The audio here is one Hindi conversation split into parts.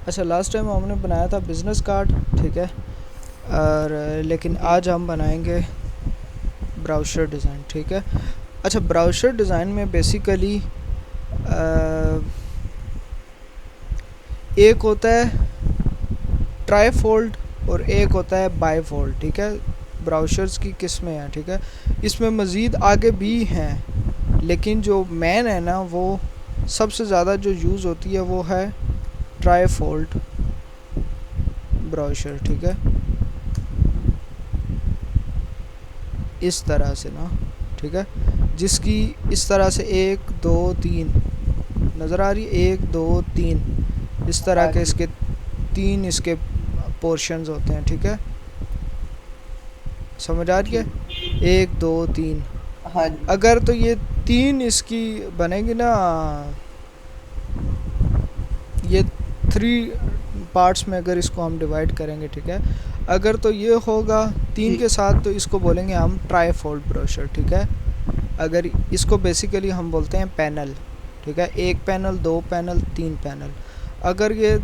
अच्छा, लास्ट टाइम हमने बनाया था बिज़नेस कार्ड, ठीक है। और लेकिन जी। आज हम बनाएंगे ब्राउज़र डिज़ाइन, ठीक है। अच्छा, ब्राउज़र डिज़ाइन में बेसिकली एक होता है ट्राई फोल्ड और एक होता है बाई फोल्ड, ठीक है। ब्राउज़र्स की किस्में हैं, ठीक है। इसमें मज़ीद आगे भी हैं, लेकिन जो मेन है ना, वो सबसे ज़्यादा जो यूज़ होती है वो है ट्राई फोल्ड ब्राउज़र, ठीक है। इस तरह से ना, ठीक है, जिसकी इस तरह से एक दो तीन नज़र आ रही है, एक दो तीन इस तरह हाँ के जी। इसके तीन इसके पोर्शंस होते हैं, ठीक है। समझ आ रही जी। है, एक दो तीन। हाँ जी। अगर तो ये तीन इसकी बनेगी ना, ये थ्री पार्ट्स में अगर इसको हम डिवाइड करेंगे, ठीक है। अगर तो ये होगा तीन जी। के साथ, तो इसको बोलेंगे हम ट्राई फोल्ड ब्रोशर, ठीक है। अगर इसको बेसिकली हम बोलते हैं पैनल, ठीक है। एक पैनल, दो पैनल, तीन पैनल। अगर ये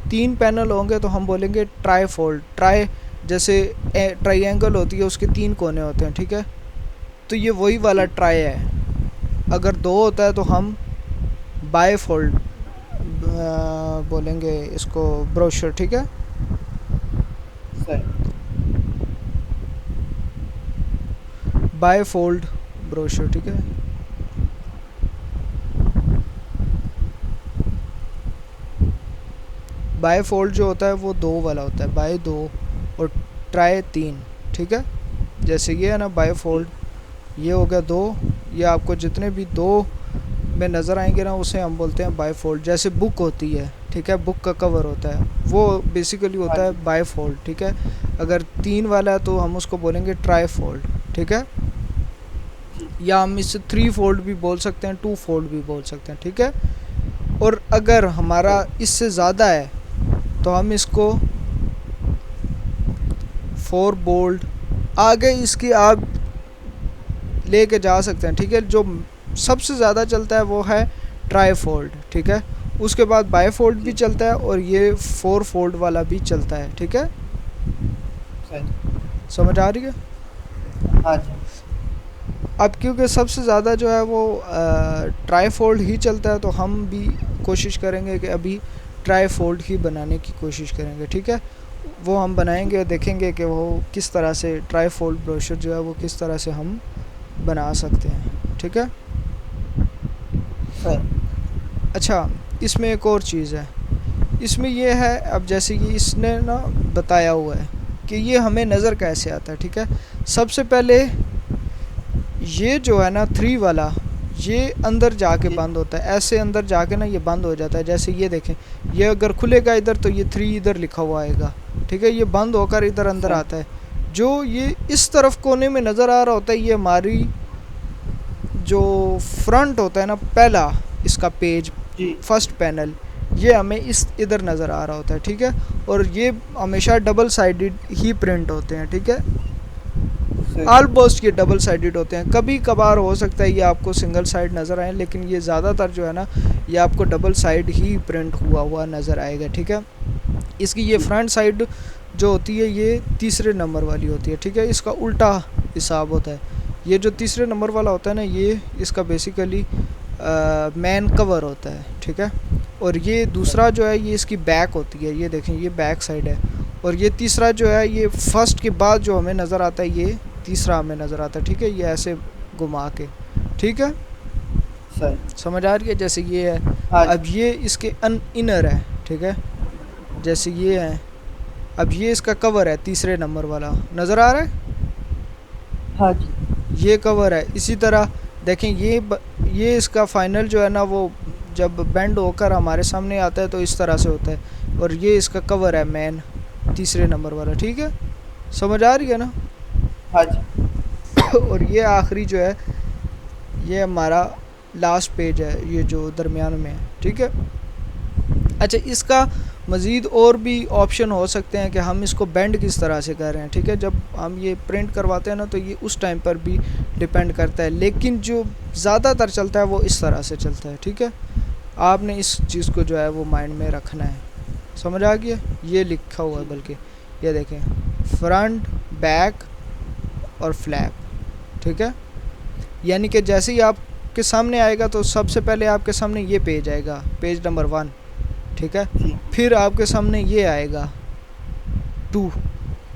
तीन पैनल होंगे तो हम बोलेंगे ट्राई फोल्ड। ट्राई जैसे ट्राइंगल होती है, उसके तीन कोने होते हैं, ठीक है। तो ये वही वाला जी। ट्राई है। अगर दो होता है तो हम बाई फोल्ड बोलेंगे इसको ब्रोशर, ठीक है। सही। बाई फोल्ड ब्रोशर, ठीक है। बाई फोल्ड जो होता है वो दो वाला होता है, बाई दो और ट्राई तीन, ठीक है। जैसे ये है ना बाई जी। फोल्ड, ये हो गया दो। ये आपको जितने भी दो में नज़र आएंगे ना, उसे हम बोलते हैं बाई फोल्ड। जैसे बुक होती है, ठीक है, बुक का कवर होता है, वो बेसिकली हाँ होता जी। है बाई फोल्ड, ठीक है। अगर तीन वाला है तो हम उसको बोलेंगे ट्राई फोल्ड, ठीक है। जी। या हम इसे थ्री फोल्ड भी बोल सकते हैं, टू फोल्ड भी बोल सकते हैं, ठीक है। और अगर हमारा सही। इससे ज़्यादा है तो हम इसको फोर बोल्ड आगे इसकी आप लेके जा सकते हैं, ठीक है। जो सबसे ज़्यादा चलता है वो है ट्राई फोल्ड, ठीक है। उसके बाद बाई फोल्ड भी जी। चलता है और ये फोर फोल्ड वाला भी चलता है, ठीक है। सही। समझ आ रही है। हाँ जी। अब क्योंकि सबसे ज़्यादा जो है वो ट्राई फोल्ड ही चलता है, तो हम भी कोशिश करेंगे कि अभी ट्राई फोल्ड ही बनाने की कोशिश करेंगे, ठीक है। वो हम जी। बनाएंगे और देखेंगे कि वो किस तरह से ट्राई फोल्ड ब्रोशर जो है वो किस तरह से हम बना सकते हैं, ठीक है। सही। अच्छा, इसमें एक और चीज़ है। इसमें ये है, अब जैसे कि इसने ना बताया हुआ है कि ये हमें नज़र कैसे आता है, ठीक है। सबसे पहले ये जो है ना थ्री वाला, ये अंदर जाके जी। बंद होता है, ऐसे अंदर जाके ना ये बंद हो जाता है। जैसे ये देखें, ये अगर खुलेगा इधर तो ये थ्री इधर लिखा हुआ आएगा, ठीक है। ये बंद होकर इधर अंदर सही। आता है। जो ये इस तरफ कोने में नज़र आ रहा होता है, ये हमारी जो फ्रंट होता है ना, पहला इसका पेज, जी। फर्स्ट पैनल, ये हमें इस इधर नज़र आ रहा होता है, ठीक है। और ये हमेशा डबल साइडेड ही प्रिंट होते हैं, ठीक है। सही। ऑलमोस्ट ये डबल साइडेड होते हैं। कभी कभार हो सकता है ये आपको सिंगल साइड नज़र आए, लेकिन ये ज़्यादातर जो है ना, ये आपको डबल साइड ही प्रिंट हुआ हुआ नज़र आएगा, ठीक है। इसकी ये जी। फ्रंट साइड जो होती है ये तीसरे नंबर वाली होती है, ठीक है। इसका उल्टा हिसाब होता है। ये जो तीसरे नंबर वाला होता है ना, ये इसका बेसिकली मेन कवर होता है, ठीक है। और ये सही। दूसरा जो है ये इसकी बैक होती है, ये देखें ये बैक साइड है। और ये तीसरा जो है ये फर्स्ट के बाद जो हमें नज़र आता है, ये तीसरा हमें नज़र आता है, ठीक है। ये ऐसे घुमा के, ठीक है। सही। समझ आ रही है, जैसे ये है। हाँ अब जी। ये इसके इनर है, ठीक है। जैसे ये है, अब ये इसका कवर है तीसरे नंबर वाला, नज़र आ रहा है। हाँ जी। ये कवर है। इसी तरह देखें ये इसका फाइनल जो है ना, वो जब बेंड होकर हमारे सामने आता है तो इस तरह से होता है। और ये इसका कवर है मेन, तीसरे नंबर वाला, ठीक है। समझ आ रही है ना। हाँ जी। और ये आखिरी जो है, ये हमारा लास्ट पेज है, ये जो दरमियान में है, ठीक है। अच्छा, इसका मज़ीद और भी ऑप्शन हो सकते हैं कि हम इसको बेंड किस तरह से कर रहे हैं, ठीक है। जब हम ये प्रिंट करवाते हैं ना, तो ये उस टाइम पर भी डिपेंड करता है, लेकिन जो ज़्यादातर चलता है वो इस तरह से चलता है, ठीक है। आपने इस चीज़ को जो है वो माइंड में रखना है। समझ आ गया? ये लिखा हुआ है, बल्कि ये देखें, फ्रंट, बैक और फ्लैप, ठीक है। यानी कि जैसे ही आपके सामने आएगा तो सबसे पहले आपके सामने ये पेज आएगा, पेज नंबर 1, ठीक है। जी फिर आपके सामने ये आएगा 2,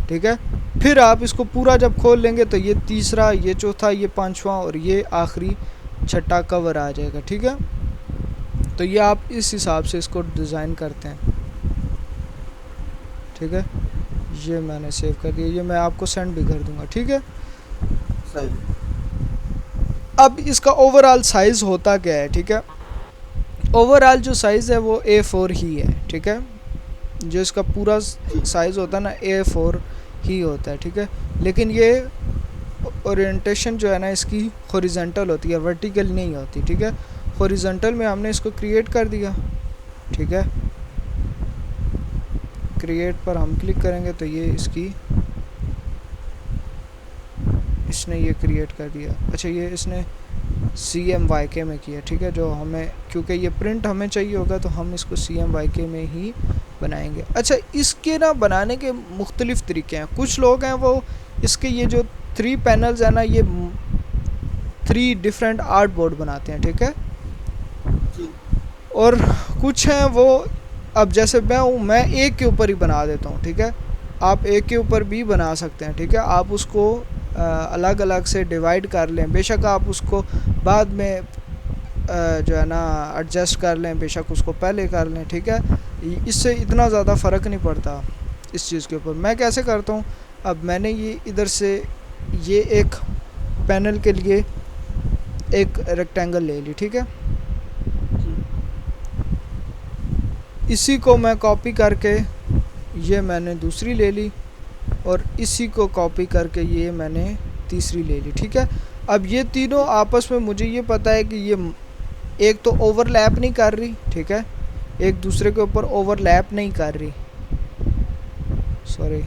ठीक है। फिर आप इसको पूरा जब खोल लेंगे तो ये तीसरा, ये चौथा, ये पांचवा और ये आखिरी छठा कवर आ जाएगा, ठीक है। तो ये आप इस हिसाब से इसको डिज़ाइन करते हैं, ठीक है। ये मैंने सेव कर दिया, ये मैं आपको सेंड भी कर दूंगा, ठीक है। सही। अब इसका ओवरऑल साइज़ होता क्या है, ठीक है। ओवरऑल जो साइज़ है वो A4 ही है, ठीक है। जो इसका पूरा साइज़ होता है ना, A4 ही होता है, ठीक है। लेकिन ये ओरिएंटेशन जो है ना इसकी हॉरिजॉन्टल होती है, वर्टिकल नहीं होती, ठीक है। हॉरिजॉन्टल में हमने इसको क्रिएट कर दिया, ठीक है। क्रिएट पर हम क्लिक करेंगे तो ये इसने ये क्रिएट कर दिया। अच्छा, ये इसने CMYK में किया, ठीक है। जो हमें, क्योंकि ये प्रिंट हमें चाहिए होगा तो हम इसको CMYK में ही बनाएंगे। अच्छा, इसके ना बनाने के मुख्तलिफ़ तरीके हैं। कुछ लोग हैं वो इसके ये जो 3 पैनल्स हैं ना, ये 3 डिफरेंट आर्ट बोर्ड बनाते हैं, ठीक है। जी और कुछ हैं वो, अब जैसे मैं हूँ, मैं एक के ऊपर ही बना देता हूँ, ठीक है। आप एक के ऊपर भी बना सकते हैं, ठीक है। आप उसको अलग अलग से डिवाइड कर लें, बेशक आप उसको बाद में जो है ना एडजस्ट कर लें, बेशक उसको पहले कर लें, ठीक है। इससे इतना ज़्यादा फ़र्क नहीं पड़ता इस चीज़ के ऊपर। मैं कैसे करता हूँ, अब मैंने ये इधर से ये एक पैनल के लिए एक रेक्टेंगल ले ली, ठीक है। जी इसी को मैं कॉपी करके ये मैंने दूसरी ले ली, और इसी को कॉपी करके ये मैंने तीसरी ले ली, ठीक है। अब ये तीनों आपस में, मुझे ये पता है कि ये एक तो ओवरलैप नहीं कर रही, ठीक है, एक दूसरे के ऊपर ओवरलैप नहीं कर रही, सॉरी,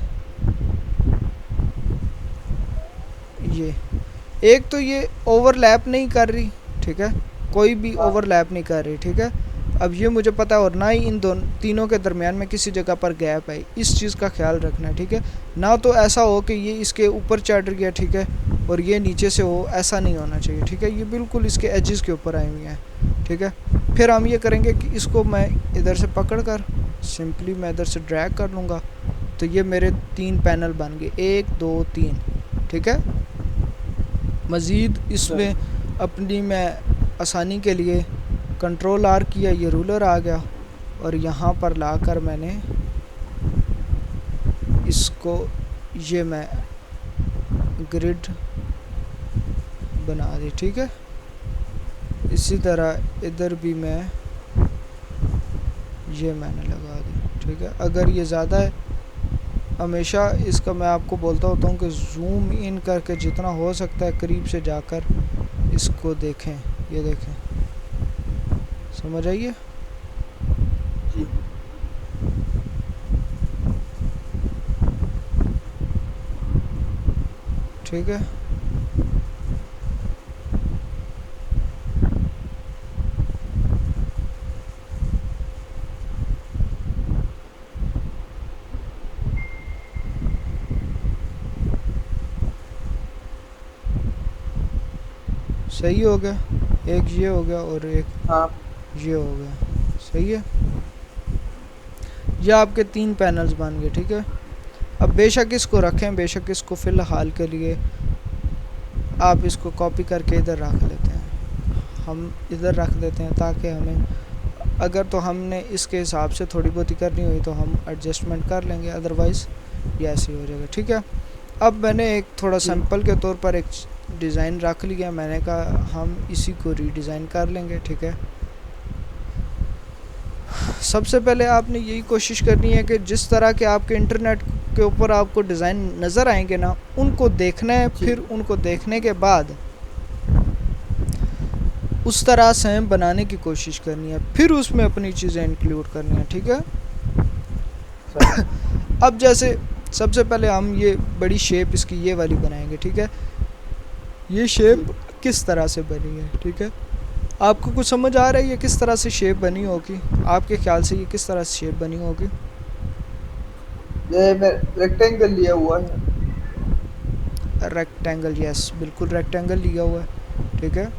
ये एक तो ये ओवरलैप नहीं कर रही, ठीक है, कोई भी ओवरलैप नहीं कर रही, ठीक है। अब ये मुझे पता है, और ना ही इन दोनों तीनों के दरमियान में किसी जगह पर गैप है। इस चीज़ का ख्याल रखना है, ठीक है। ना तो ऐसा हो कि ये इसके ऊपर चढ़ गया, ठीक है, और ये नीचे से हो, ऐसा नहीं होना चाहिए, ठीक है। ये बिल्कुल इसके एजेस के ऊपर आई हुई हैं, ठीक है। फिर हम ये करेंगे कि इसको मैं इधर से पकड़ कर सिंपली मैं इधर से ड्रैग कर लूँगा, तो ये मेरे 3 पैनल बन गए, 1 2 3, ठीक है। मज़ीद इसमें अपनी मैं आसानी के लिए Ctrl+R किया, ये रूलर आ गया, और यहाँ पर लाकर मैंने इसको, ये मैं ग्रिड बना दी, ठीक है। इसी तरह इधर भी मैं ये मैंने लगा दी, ठीक है। अगर ये ज़्यादा है, हमेशा इसका मैं आपको बोलता होता हूँ कि जूम इन करके जितना हो सकता है करीब से जाकर इसको देखें, ये देखें, समझ आइए। जी ठीक है। सही हो गया, एक ये हो गया और एक हाँ ये हो गया, सही है। ये आपके 3 पैनल्स बन गए, ठीक है। अब बेशक इसको रखें, बेशक इसको फ़िलहाल के लिए आप इसको कॉपी करके इधर रख लेते हैं, हम इधर रख देते हैं, ताकि हमें अगर तो हमने इसके हिसाब से थोड़ी बहुत ही करनी हुई तो हम एडजस्टमेंट कर लेंगे, अदरवाइज़ ये ऐसे ही हो जाएगा, ठीक है। अब मैंने एक थोड़ा सैंपल के तौर पर एक डिज़ाइन रख लिया, मैंने कहा हम इसी को रीडिज़ाइन कर लेंगे, ठीक है। सबसे पहले आपने यही कोशिश करनी है कि जिस तरह के आपके इंटरनेट के ऊपर आपको डिज़ाइन नज़र आएंगे ना, उनको देखना है, फिर उनको देखने के बाद उस तरह से बनाने की कोशिश करनी है, फिर उसमें अपनी चीज़ें इंक्लूड करनी है, ठीक है। अब जैसे सबसे पहले हम ये बड़ी शेप इसकी ये वाली बनाएंगे, ठीक है। ये शेप किस तरह से बनी है, ठीक है। आपको कुछ समझ आ रहा है ये किस तरह से शेप बनी होगी? आपके ख्याल से ये किस तरह से शेप बनी होगी? ये मैं रेक्टेंगल लिया हुआ है। रेक्टेंगल, यस बिल्कुल रेक्टेंगल लिया हुआ है, ठीक है।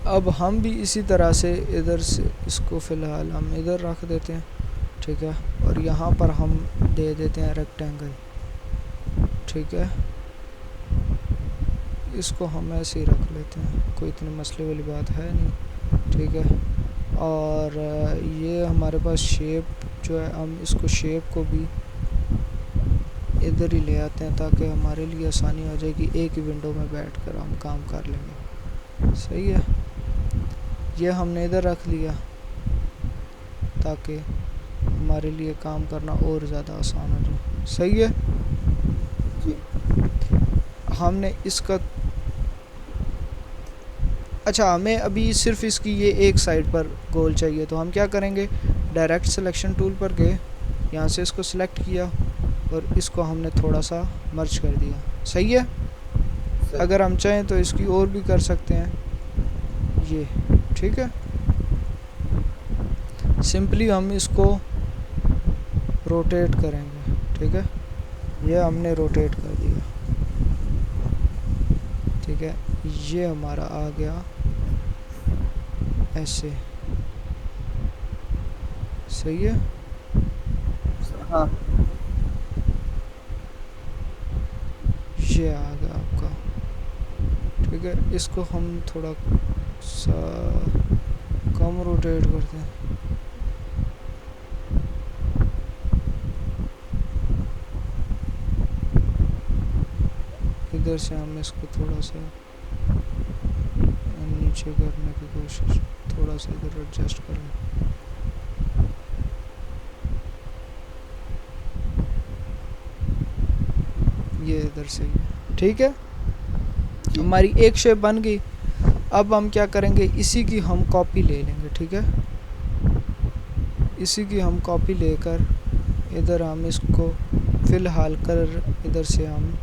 अब हम भी इसी तरह से इधर से इसको फ़िलहाल हम इधर रख देते हैं, ठीक है, और यहाँ पर हम दे देते हैं रेक्टेंगल, ठीक है। इसको हम ऐसे ही रख लेते हैं, कोई इतने मसले वाली बात है नहीं, ठीक है। और ये हमारे पास शेप जो है, हम इसको शेप को भी इधर ही ले आते हैं ताकि हमारे लिए आसानी हो जाएगी, एक ही विंडो में बैठकर हम काम कर लेंगे, सही है। ये हमने इधर रख लिया ताकि हमारे लिए काम करना और ज़्यादा आसान हो जाए, सही है। जी हमने इसका, अच्छा हमें अभी सिर्फ इसकी ये एक साइड पर गोल चाहिए, तो हम क्या करेंगे, डायरेक्ट सिलेक्शन टूल पर गए, यहाँ से इसको सिलेक्ट किया और इसको हमने थोड़ा सा मर्ज कर दिया, सही है। सही। अगर हम चाहें तो इसकी और भी कर सकते हैं, ये ठीक है। सिंपली हम इसको रोटेट करेंगे, ठीक है। ये हमने रोटेट कर दिया, ठीक है। ये हमारा आ गया ऐसे, सही है। हाँ ये आ गया आपका, ठीक है। इसको हम थोड़ा सा कम रोटेट करते हैं, इधर से हम इसको थोड़ा सा नीचे करने की कोशिश, थोड़ा सा इधर एडजस्ट करें, ये इधर से ही है, ठीक है। हमारी एक शेप बन गई। अब हम क्या करेंगे, इसी की हम कॉपी ले लेंगे, ठीक है। इसी की हम कॉपी लेकर इधर हम इसको फ़िलहाल कलर इधर से हम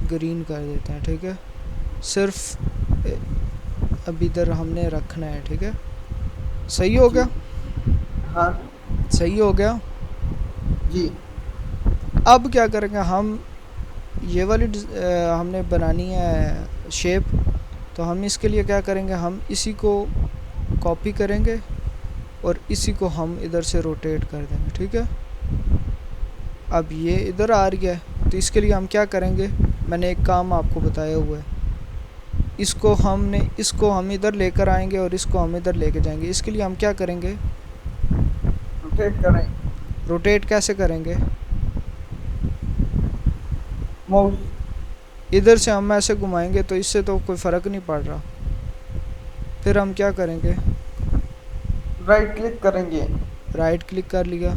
ग्रीन कर देते हैं, ठीक है। सिर्फ अब इधर हमने रखना है, ठीक है। सही हो गया, हाँ सही हो गया। जी अब क्या करेंगे हम, ये वाली हमने बनानी है शेप, तो हम इसके लिए क्या करेंगे, हम इसी को कॉपी करेंगे और इसी को हम इधर से रोटेट कर देंगे, ठीक है। अब ये इधर आ रही है, तो इसके लिए हम क्या करेंगे, मैंने एक काम आपको बताया हुआ है, इसको हम इधर लेकर आएंगे और इसको हम इधर लेके जाएंगे। इसके लिए हम क्या करेंगे, रोटेट करें। रोटेट कैसे करेंगे, माउस इधर से हम ऐसे घुमाएंगे तो इससे तो कोई फ़र्क नहीं पड़ रहा। फिर हम क्या करेंगे, राइट क्लिक करेंगे, राइट क्लिक कर लिया,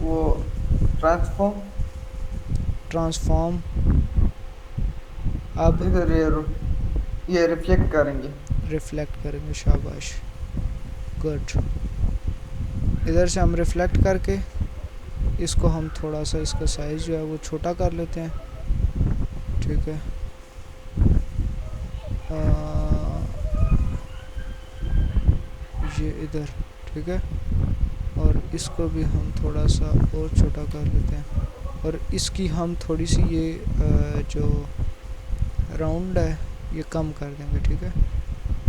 वो ट्रांसफॉर्म, ट्रांसफॉर्म। अब इधर ये रिफ्लेक्ट करेंगे। रिफ्लेक्ट करेंगे, शाबाश, गुड। इधर से हम रिफ्लेक्ट करके इसको हम थोड़ा सा, इसका साइज़ जो है वो छोटा कर लेते हैं, ठीक है। ये इधर, ठीक है। और इसको भी हम थोड़ा सा और छोटा कर लेते हैं और इसकी हम थोड़ी सी ये जो राउंड है ये कम कर देंगे, ठीक है,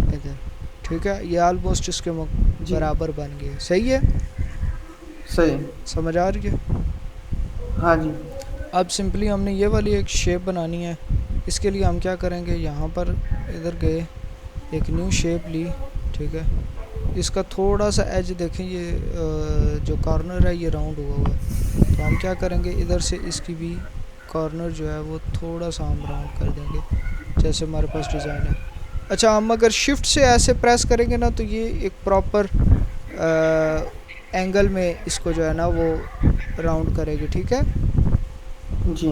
इधर, ठीक है। ये ऑलमोस्ट इसके बराबर बन गया, सही है, सही। समझ आ रही है। हाँ जी अब सिंपली हमने ये वाली एक शेप बनानी है। इसके लिए हम क्या करेंगे, यहाँ पर इधर गए, एक न्यू शेप ली, ठीक है। इसका थोड़ा सा एज देखें, ये जो कॉर्नर है ये राउंड हुआ है, तो हम क्या करेंगे, इधर से इसकी भी कॉर्नर जो है वो थोड़ा सा हम राउंड कर देंगे, जैसे हमारे पास डिज़ाइन है। अच्छा, हम अगर शिफ्ट से ऐसे प्रेस करेंगे ना तो ये एक प्रॉपर एंगल में इसको जो है ना वो राउंड करेगी, ठीक है। जी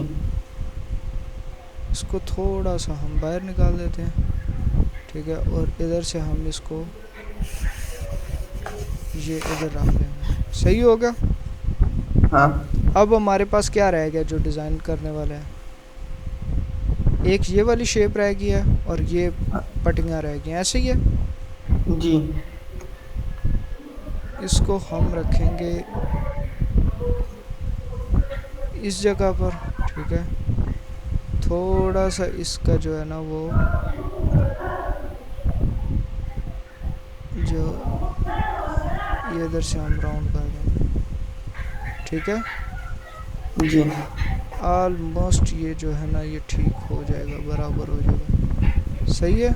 इसको थोड़ा सा हम बाहर निकाल देते हैं, ठीक है, और इधर से हम इसको ये इधर रख देंगे, सही हो गया। हाँ अब हमारे पास क्या रह गया जो डिज़ाइन करने वाला है, एक ये वाली शेप रह गई है और ये पट्टियाँ रह गई हैं, ऐसे ही है। जी इसको हम रखेंगे इस जगह पर, ठीक है। थोड़ा सा इसका जो है ना वो जो ये इधर से हम राउंड कर देंगे, ठीक है। जी ऑलमोस्ट ये जो है ना ये ठीक हो जाएगा, बराबर हो जाएगा, सही है।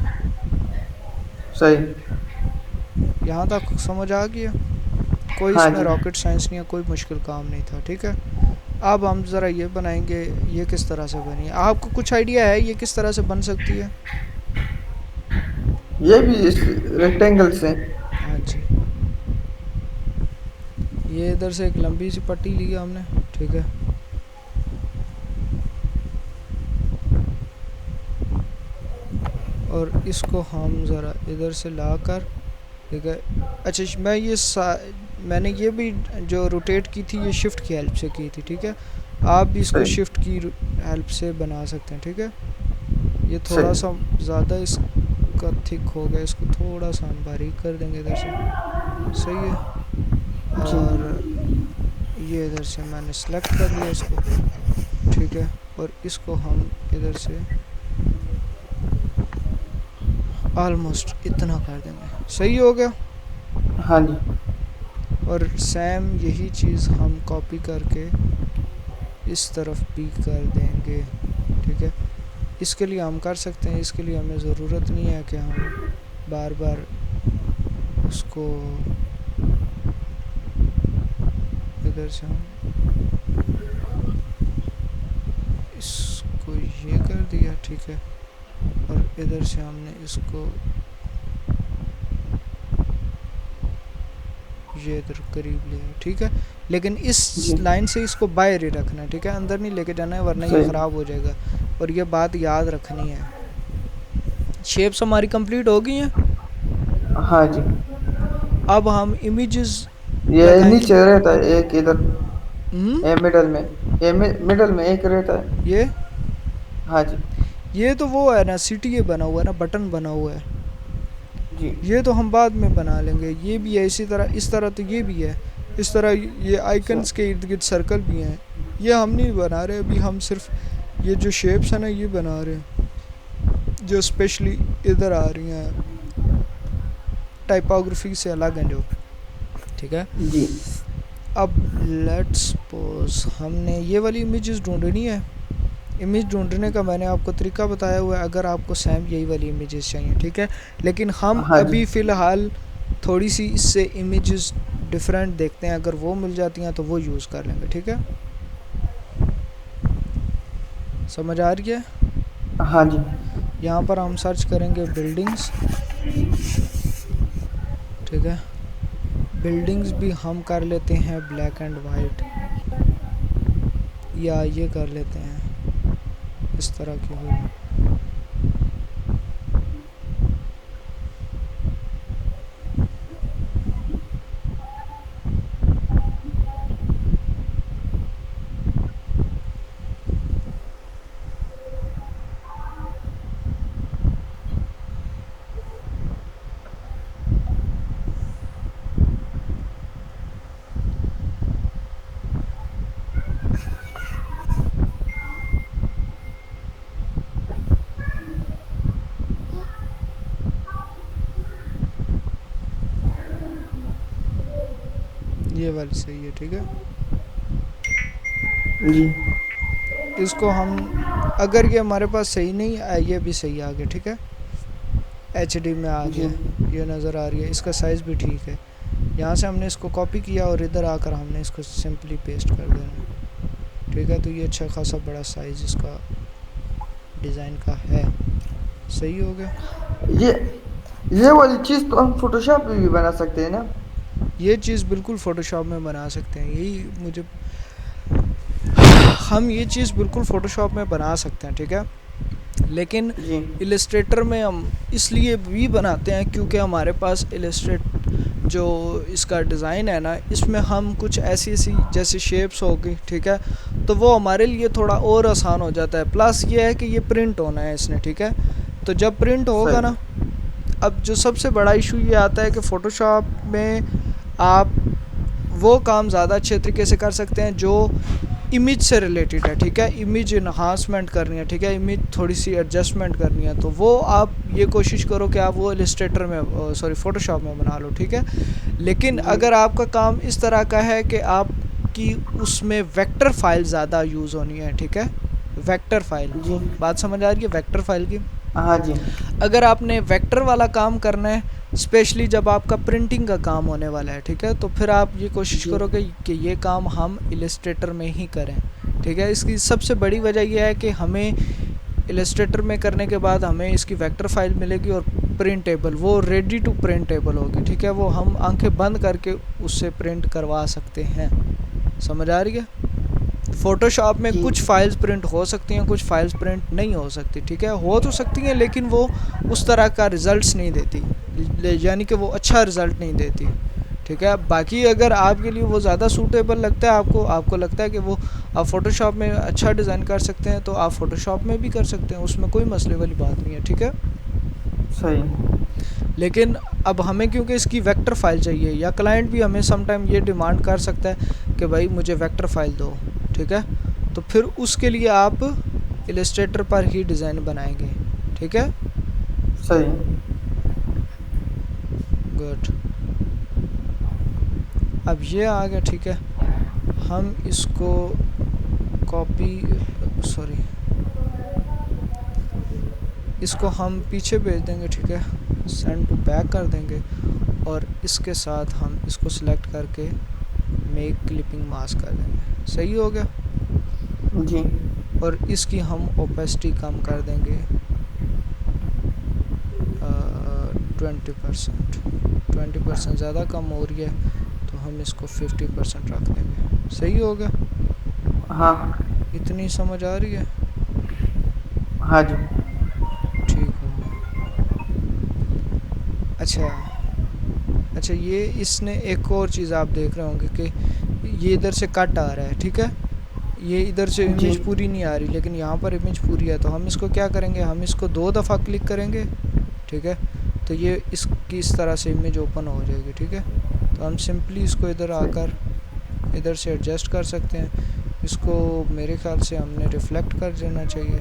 सही। यहाँ तक समझ आ गया? कोई हाँ इसमें जी। रॉकेट साइंस नहीं है, कोई मुश्किल काम नहीं था, ठीक है। अब हम ज़रा ये बनाएंगे, ये किस तरह से बनी है, आपको कुछ आइडिया है ये किस तरह से बन सकती है? ये भी इस रेक्टेंगल से। हाँ जी, ये इधर से एक लंबी सी पट्टी ली है हमने, ठीक है। और इसको हम ज़रा इधर से ला कर, ठीक है। अच्छा मैंने ये भी जो रोटेट की थी ये शिफ्ट की हेल्प से की थी, ठीक है। आप भी इसको सही। शिफ्ट की हेल्प से बना सकते हैं, ठीक है। ये थोड़ा सही। सा ज़्यादा इसका थिक हो गया, इसको थोड़ा सा हम बारीक कर देंगे इधर से, सही है। जी और ये इधर से मैंने सेलेक्ट कर लिया इसको, ठीक है। और इसको हम इधर से ऑलमोस्ट इतना कर देंगे, सही हो गया। हाँ जी। और सेम यही चीज़ हम कॉपी करके इस तरफ भी कर देंगे, ठीक है। इसके लिए हम कर सकते हैं, इसके लिए हमें ज़रूरत नहीं है कि हम बार बार उसको इधर से हम इसको ये कर दिया, ठीक है। और इधर से हमने इसको ये इधर करीब लिया, ठीक है। लेकिन इस जी लाइन से इसको बाहर ही रखना है, ठीक है, अंदर नहीं लेके जाना है वरना ये सही। ख़राब हो जाएगा। और ये बात याद रखनी है। शेप्स हमारी कंप्लीट हो गई हैं। हाँ जी। अब हम इमेजेस ये लगाएंगे। नीचे रहता है एक इधर। हम्म, ये मिडल में। ये मिडल में एक रहता है। ये हाँ जी। ये तो वो है ना, सीटीए बना हुआ है ना, बटन बना हुआ है। जी ये तो हम बाद में बना लेंगे। ये भी है इसी तरह, इस तरह तो ये भी है इस तरह। ये आइकन्स सही। के इर्द गिर्द सर्कल भी हैं। ये हम नहीं बना रहे अभी, हम सिर्फ ये जो शेप्स है ना ये बना रहे हैं, जो स्पेशली इधर आ रही हैं, टाइपोग्राफी से अलग हैं जो, ठीक है। जी अब लेट्स सपोज हमने ये वाली इमेजेस ढूंढनी है। इमेज ढूंढने का मैंने आपको तरीका बताया हुआ है, अगर आपको सेम यही वाली इमेजेस चाहिए, ठीक है। लेकिन हम हाँ जी। अभी फ़िलहाल थोड़ी सी इससे इमेजेस डिफरेंट देखते हैं, अगर वो मिल जाती हैं तो वो यूज़ कर लेंगे, ठीक है। समझ आ रही है? हाँ जी। यहाँ पर हम सर्च करेंगे बिल्डिंग्स, ठीक है। बिल्डिंग्स भी हम कर लेते हैं ब्लैक एंड वाइट, या ये कर लेते हैं इस तरह की होगी। ये वाली सही है, ठीक है। जी इसको हम, अगर ये हमारे पास सही नहीं आया, ये भी सही आ गया, ठीक है। एचडी में आ जी गया, ये नज़र आ रही है, इसका साइज़ भी ठीक है। यहाँ से हमने इसको कॉपी किया और इधर आकर हमने इसको सिंपली पेस्ट कर देना, ठीक है। तो ये अच्छा खासा बड़ा साइज़ इसका डिज़ाइन का है, सही हो गया। ये ये वाली चीज़ तो हम फोटोशॉप में भी बना सकते हैं ना। ये चीज़ बिल्कुल फ़ोटोशॉप में बना सकते हैं, यही मुझे, हम ये चीज़ बिल्कुल फ़ोटोशॉप में बना सकते हैं, ठीक है। लेकिन जी इलस्ट्रेटर में हम इसलिए भी बनाते हैं क्योंकि हमारे पास इलस्ट्रेट जो इसका डिज़ाइन है ना, इसमें हम कुछ ऐसी ऐसी जैसे शेप्स हो गई, ठीक है। तो वो हमारे लिए थोड़ा और आसान हो जाता है। प्लस ये है कि ये प्रिंट होना है इसने, ठीक है। तो जब प्रिंट होगा सही। ना, अब जो सबसे बड़ा इशू ये आता है कि फ़ोटोशॉप में आप वो काम ज़्यादा अच्छे तरीके से कर सकते हैं जो इमेज से रिलेटेड है, ठीक है। इमेज इन्हांसमेंट करनी है, ठीक है, इमेज थोड़ी सी एडजस्टमेंट करनी है, तो वो आप ये कोशिश करो कि आप वो इलस्ट्रेटर में, सॉरी फ़ोटोशॉप में बना लो, ठीक है। लेकिन जी अगर आपका काम इस तरह का है कि आपकी उसमें वेक्टर फाइल ज़्यादा यूज़ होनी है, ठीक है, वेक्टर फाइल, जी। बात समझ आ रही है वेक्टर फाइल की। हाँ जी। अगर आपने वेक्टर वाला काम करना है, स्पेशली जब आपका प्रिंटिंग का काम होने वाला है, ठीक है, तो फिर आप ये कोशिश जी करोगे कि ये काम हम इलस्ट्रेटर में ही करें, ठीक है। इसकी सबसे बड़ी वजह यह है कि हमें इलस्ट्रेटर में करने के बाद हमें इसकी वेक्टर फाइल मिलेगी और प्रिंटेबल, वो रेडी टू प्रिंटेबल होगी, ठीक है। वो हम आंखें बंद करके उससे प्रिंट करवा सकते हैं, समझ आ रही है। फ़ोटोशॉप में जी। कुछ फ़ाइल्स प्रिंट हो सकती हैं, कुछ फ़ाइल्स प्रिंट नहीं हो सकती, ठीक है। हो तो सकती हैं लेकिन वो उस तरह का रिज़ल्ट्स नहीं देती, यानी कि वो अच्छा रिज़ल्ट नहीं देती, ठीक है। बाकी अगर आपके लिए वो ज़्यादा सूटेबल लगता है, आपको लगता है कि वो आप फ़ोटोशॉप में अच्छा डिज़ाइन कर सकते हैं, तो आप फ़ोटोशॉप में भी कर सकते हैं, उसमें कोई मसले वाली बात नहीं है, ठीक है। सही। लेकिन अब हमें क्योंकि इसकी वेक्टर फ़ाइल चाहिए, या क्लाइंट भी हमें समटाइम ये डिमांड कर सकता है कि भाई मुझे वेक्टर फ़ाइल दो, ठीक है, तो फिर उसके लिए आप इलस्ट्रेटर पर ही डिज़ाइन बनाएंगे, ठीक है। सही। गुड। अब ये आ गया, ठीक है। हम इसको कॉपी, सॉरी, इसको हम पीछे भेज देंगे, ठीक है, सेंड टू बैक कर देंगे, और इसके साथ हम इसको सिलेक्ट करके मेक क्लिपिंग मास्क कर देंगे, सही हो गया। जी और इसकी हम ओपेसिटी कम कर देंगे 20%, 20% ज़्यादा कम हो रही है, तो हम इसको 50% रख देंगे, सही हो गया। हाँ। इतनी समझ आ रही है, हाँ जी। ठीक हो गया। अच्छा, अच्छा, ये इसने एक और चीज़ आप देख रहे होंगे कि ये इधर से कट आ रहा है, ठीक है, ये इधर से जी इमेज पूरी नहीं आ रही, लेकिन यहाँ पर इमेज पूरी है। तो हम इसको क्या करेंगे, हम इसको 2 दफ़ा क्लिक करेंगे, ठीक है, तो ये इसकी इस तरह से इमेज ओपन हो जाएगी, ठीक है। तो हम सिंपली इसको इधर सही। आकर इधर से एडजस्ट कर सकते हैं। इसको मेरे ख्याल से हमने रिफ़्लेक्ट कर देना चाहिए,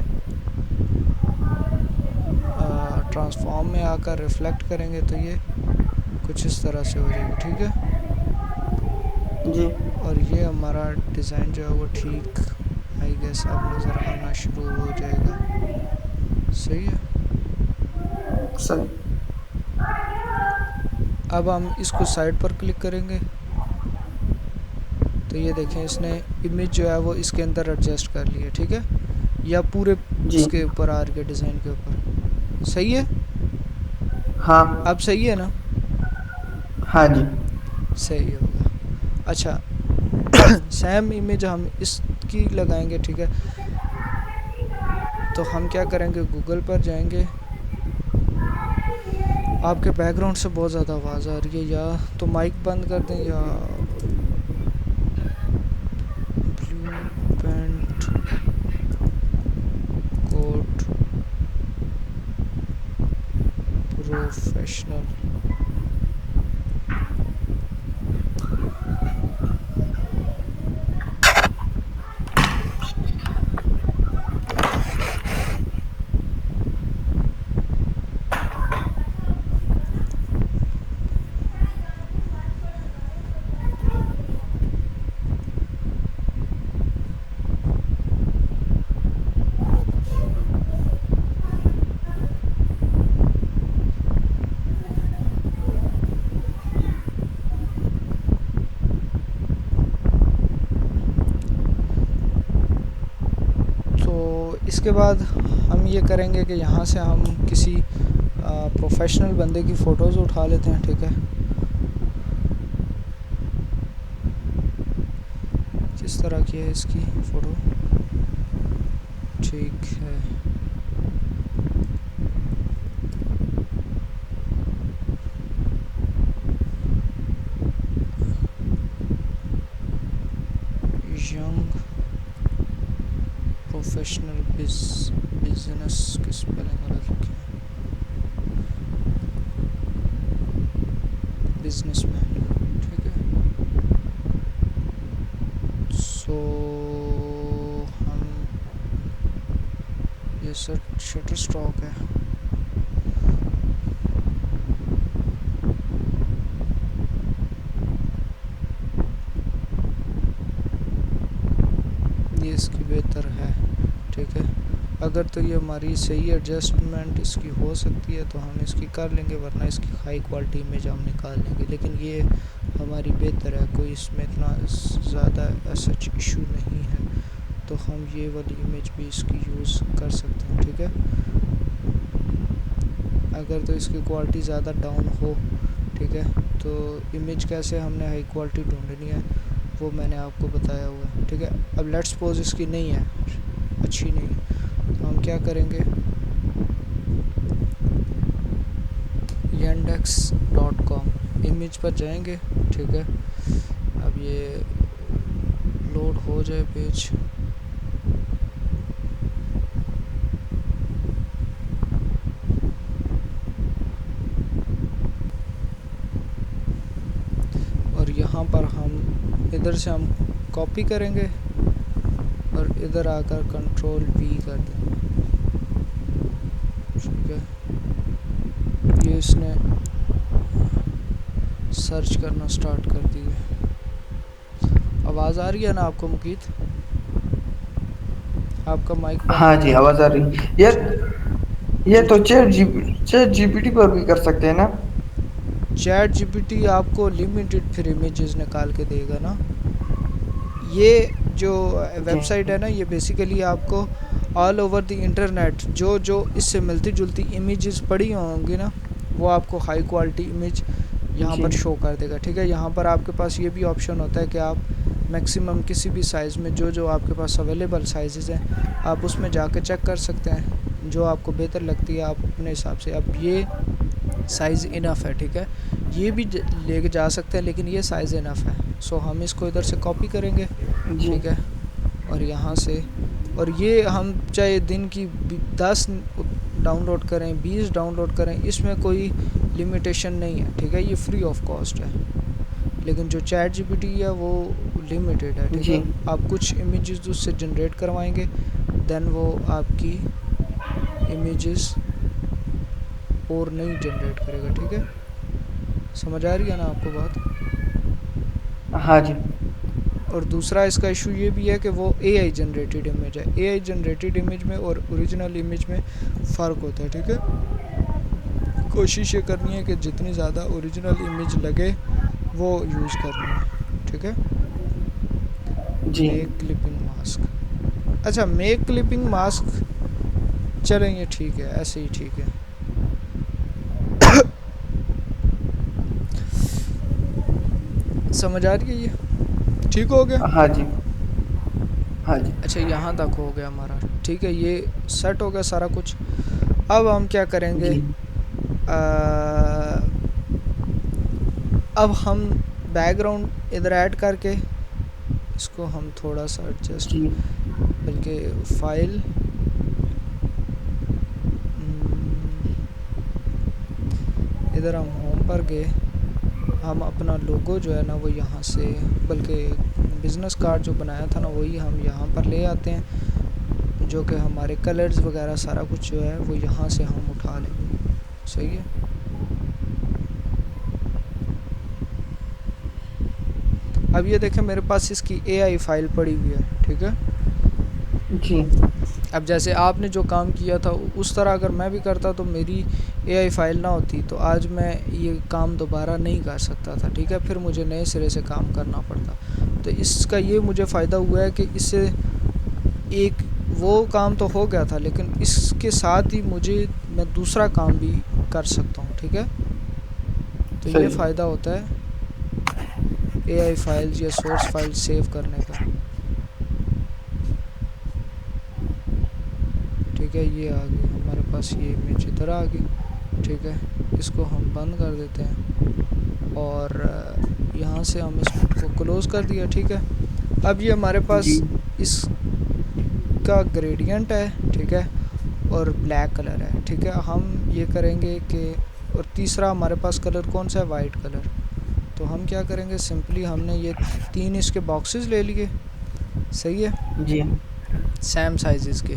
ट्रांसफॉर्म में आकर रिफ़्लेक्ट करेंगे तो ये कुछ इस तरह से हो जाएगी, ठीक है। जी और ये हमारा डिज़ाइन जो है वो ठीक, आई गेस अब नज़र आना शुरू हो जाएगा, सही है। सही। अब हम इसको साइड पर क्लिक करेंगे, तो ये देखें इसने इमेज जो है वो इसके अंदर एडजस्ट कर ली है, ठीक है, या पूरे जी। इसके ऊपर आ रही है, डिज़ाइन के ऊपर, सही है। हाँ। अब सही है ना, हाँ जी। सही होगा। अच्छा, सेम इमेज हम इसकी लगाएंगे, ठीक है। तो हम क्या करेंगे, गूगल पर जाएंगे। आपके बैकग्राउंड से बहुत ज़्यादा आवाज़ आ रही है, या तो माइक बंद कर दें, या ब्लू पेंट कोट प्रोफेशनल, तो इसके बाद हम ये करेंगे कि यहाँ से हम किसी प्रोफेशनल बंदे की फ़ोटोज़ उठा लेते हैं, ठीक है। किस तरह की है इसकी फ़ोटो, ठीक है। यंग प्रोफेशनल बिजनेस की स्पेलिंग गलत लिखी है, बिजनेसमैन, ठीक है। सो हम ये शटर स्टॉक है, ये इसकी बेहतर है, ठीक है। अगर तो ये हमारी सही एडजस्टमेंट इसकी हो सकती है तो हम इसकी कर लेंगे, वरना इसकी हाई क्वालिटी इमेज हम निकाल लेंगे। लेकिन ये हमारी बेहतर है, कोई इसमें इतना ज़्यादा सच इशू नहीं है, तो हम ये वाली इमेज भी इसकी यूज़ कर सकते हैं, ठीक है। अगर तो इसकी क्वालिटी ज़्यादा डाउन हो, ठीक है, तो इमेज कैसे हमने हाई क्वालिटी ढूंढनी है वो मैंने आपको बताया हुआ है, ठीक है। अब लेट्स सपोज इसकी नहीं है, अच्छी नहीं है, तो हम क्या करेंगे, yandex.com इमेज पर जाएंगे, ठीक है। अब ये लोड हो जाए पेज, और यहाँ पर हम इधर से हम कॉपी करेंगे और इधर आकर कंट्रोल V कर देंगे, ठीक है। ये इसने सर्च करना स्टार्ट कर दी है। आवाज़ आ रही है ना आपको मुकीत? आपका माइक बंद हाँ है जी, क्या? आवाज आ रही। ये तो चैट जीपीटी पर भी कर सकते हैं ना? चैट जीपीटी आपको लिमिटेड फिर इमेजेस निकाल के देगा ना। ये जो जी वेबसाइट है ना, ये बेसिकली आपको ऑल ओवर द इंटरनेट जो जो इससे मिलती जुलती इमेजेस पड़ी होंगी ना, वो आपको हाई क्वालिटी इमेज यहाँ जी पर शो कर देगा, ठीक है। यहाँ पर आपके पास ये भी ऑप्शन होता है कि आप मैक्सिमम किसी भी साइज़ में जो जो आपके पास अवेलेबल साइज़ हैं आप उसमें जाके चेक कर सकते हैं, जो आपको बेहतर लगती है आप अपने हिसाब से। अब ये साइज़ इनफ है, ठीक है, ये भी लेके जा सकते हैं, लेकिन ये साइज़ इनफ है। सो हम इसको इधर से कॉपी करेंगे, जी ठीक है, और यहाँ से, और ये हम चाहे दिन की 10 डाउनलोड करें, 20 डाउनलोड करें, इसमें कोई लिमिटेशन नहीं है, ठीक है, ये फ्री ऑफ कॉस्ट है। लेकिन जो चैट जीपीटी है वो लिमिटेड है, ठीक जी है। आप कुछ इमेजेस उससे जनरेट करवाएंगे, देन वो आपकी इमेजेस और नहीं जनरेट करेगा, ठीक है। समझ आ रही है ना आपको बात? हाँ जी और दूसरा इसका इशू ये भी है कि वो एआई जनरेटेड इमेज है। एआई जनरेटेड इमेज में और ओरिजिनल इमेज में फ़र्क होता है, ठीक है। कोशिश ये करनी है कि जितनी ज़्यादा ओरिजिनल इमेज लगे वो यूज़ करनी है, ठीक है। जी मेक क्लिपिंग मास्क, अच्छा मेक क्लिपिंग मास्क, चलें ये ठीक है, ऐसे ही ठीक है। समझ आ रही है ये? ठीक हो गया? हाँ जी हाँ जी अच्छा यहाँ तक हो गया हमारा, ठीक है, ये सेट हो गया सारा कुछ। अब हम क्या करेंगे, जी अब हम बैकग्राउंड इधर ऐड करके इसको हम थोड़ा सा एडजस्ट, जी बल्कि फाइल, इधर हम होम पर गए, हम अपना लोगो जो है ना वो यहाँ से, बल्कि बिज़नेस कार्ड जो बनाया था ना वही हम यहाँ पर ले आते हैं, जो कि हमारे कलर्स वगैरह सारा कुछ जो है वो यहाँ से हम उठा लेंगे, सही है। अब ये देखें मेरे पास इसकी एआई फाइल पड़ी हुई है, ठीक है। जी अब जैसे आपने जो काम किया था उस तरह अगर मैं भी करता तो मेरी एआई फाइल ना होती तो आज मैं ये काम दोबारा नहीं कर सकता था, ठीक है, फिर मुझे नए सिरे से काम करना पड़ता। तो इसका ये मुझे फ़ायदा हुआ है कि इससे एक वो काम तो हो गया था, लेकिन इसके साथ ही मैं दूसरा काम भी कर सकता हूँ, ठीक है। तो ये सही फ़ायदा होता है एआई फाइल्स या सोर्स फाइल सेव करने का, ठीक है। ये आ गई हमारे पास, ये इमेज इधर आ गई, ठीक है। इसको हम बंद कर देते हैं और यहाँ से हम इसको क्लोज़ कर दिया, ठीक है। अब ये हमारे पास जी इस का ग्रेडियंट है, ठीक है, और ब्लैक कलर है, ठीक है। हम ये करेंगे कि, और तीसरा हमारे पास कलर कौन सा है, वाइट कलर। तो हम क्या करेंगे, सिंपली हमने ये 3 इसके बॉक्सेस ले लिए, सही है, जी सेम साइज़ के।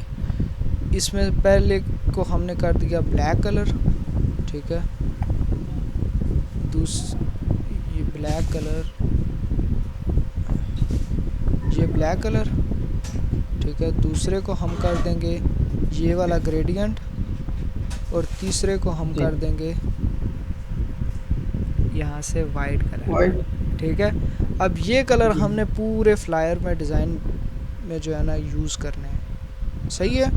इसमें पहले को हमने कर दिया ब्लैक कलर, ठीक है, ये ब्लैक कलर, ये ब्लैक कलर, ठीक है। दूसरे को हम कर देंगे ये वाला ग्रेडियंट, और तीसरे को हम जी। कर देंगे यहाँ से वाइट कलर, वाइट। ठीक है। अब ये कलर जी हमने पूरे फ्लायर में, डिज़ाइन में जो है ना यूज़ करने हैं, सही है।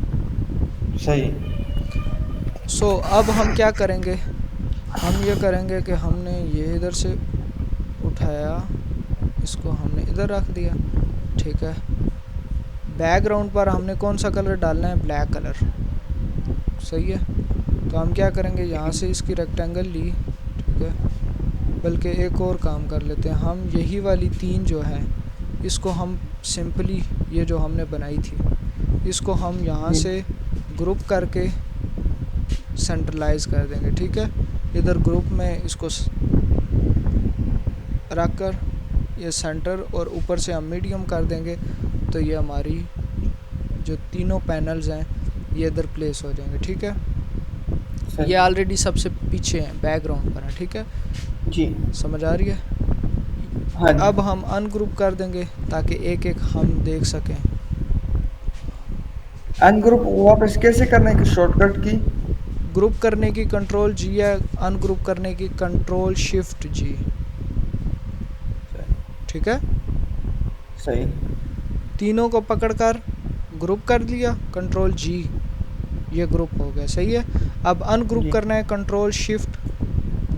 सही। सो अब हम क्या करेंगे, हम ये करेंगे कि हमने ये इधर से उठाया, इसको हमने इधर रख दिया, ठीक है। बैकग्राउंड पर हमने कौन सा कलर डालना है, ब्लैक कलर, सही है। तो हम क्या करेंगे, यहाँ से इसकी रेक्टेंगल ली, ठीक है। बल्कि एक और काम कर लेते हैं, हम यही वाली 3 जो है इसको हम सिंपली, ये जो हमने बनाई थी, इसको हम यहाँ जी से ग्रुप करके सेंट्रलाइज कर देंगे, ठीक है। इधर ग्रुप में इसको रख कर ये सेंटर, और ऊपर से हम मीडियम कर देंगे, तो ये हमारी जो तीनों पैनल्स हैं ये इधर प्लेस हो जाएंगे, ठीक है। सही। ये ऑलरेडी सबसे पीछे हैं, बैकग्राउंड पर है, ठीक है, जी समझ आ रही है। हाँ जी। अब हम अनग्रुप कर देंगे ताकि एक एक हम देख सकें। अनग्रुप वापस कैसे करना है, कि शॉर्टकट की? ग्रुप करने की कंट्रोल जी है, अनग्रुप करने की कंट्रोल शिफ्ट जी, सही। ठीक है। सही। तीनों को पकड़कर ग्रुप कर लिया, कंट्रोल जी, ये ग्रुप हो गया, सही है। अब अनग्रुप जी करना है, कंट्रोल शिफ्ट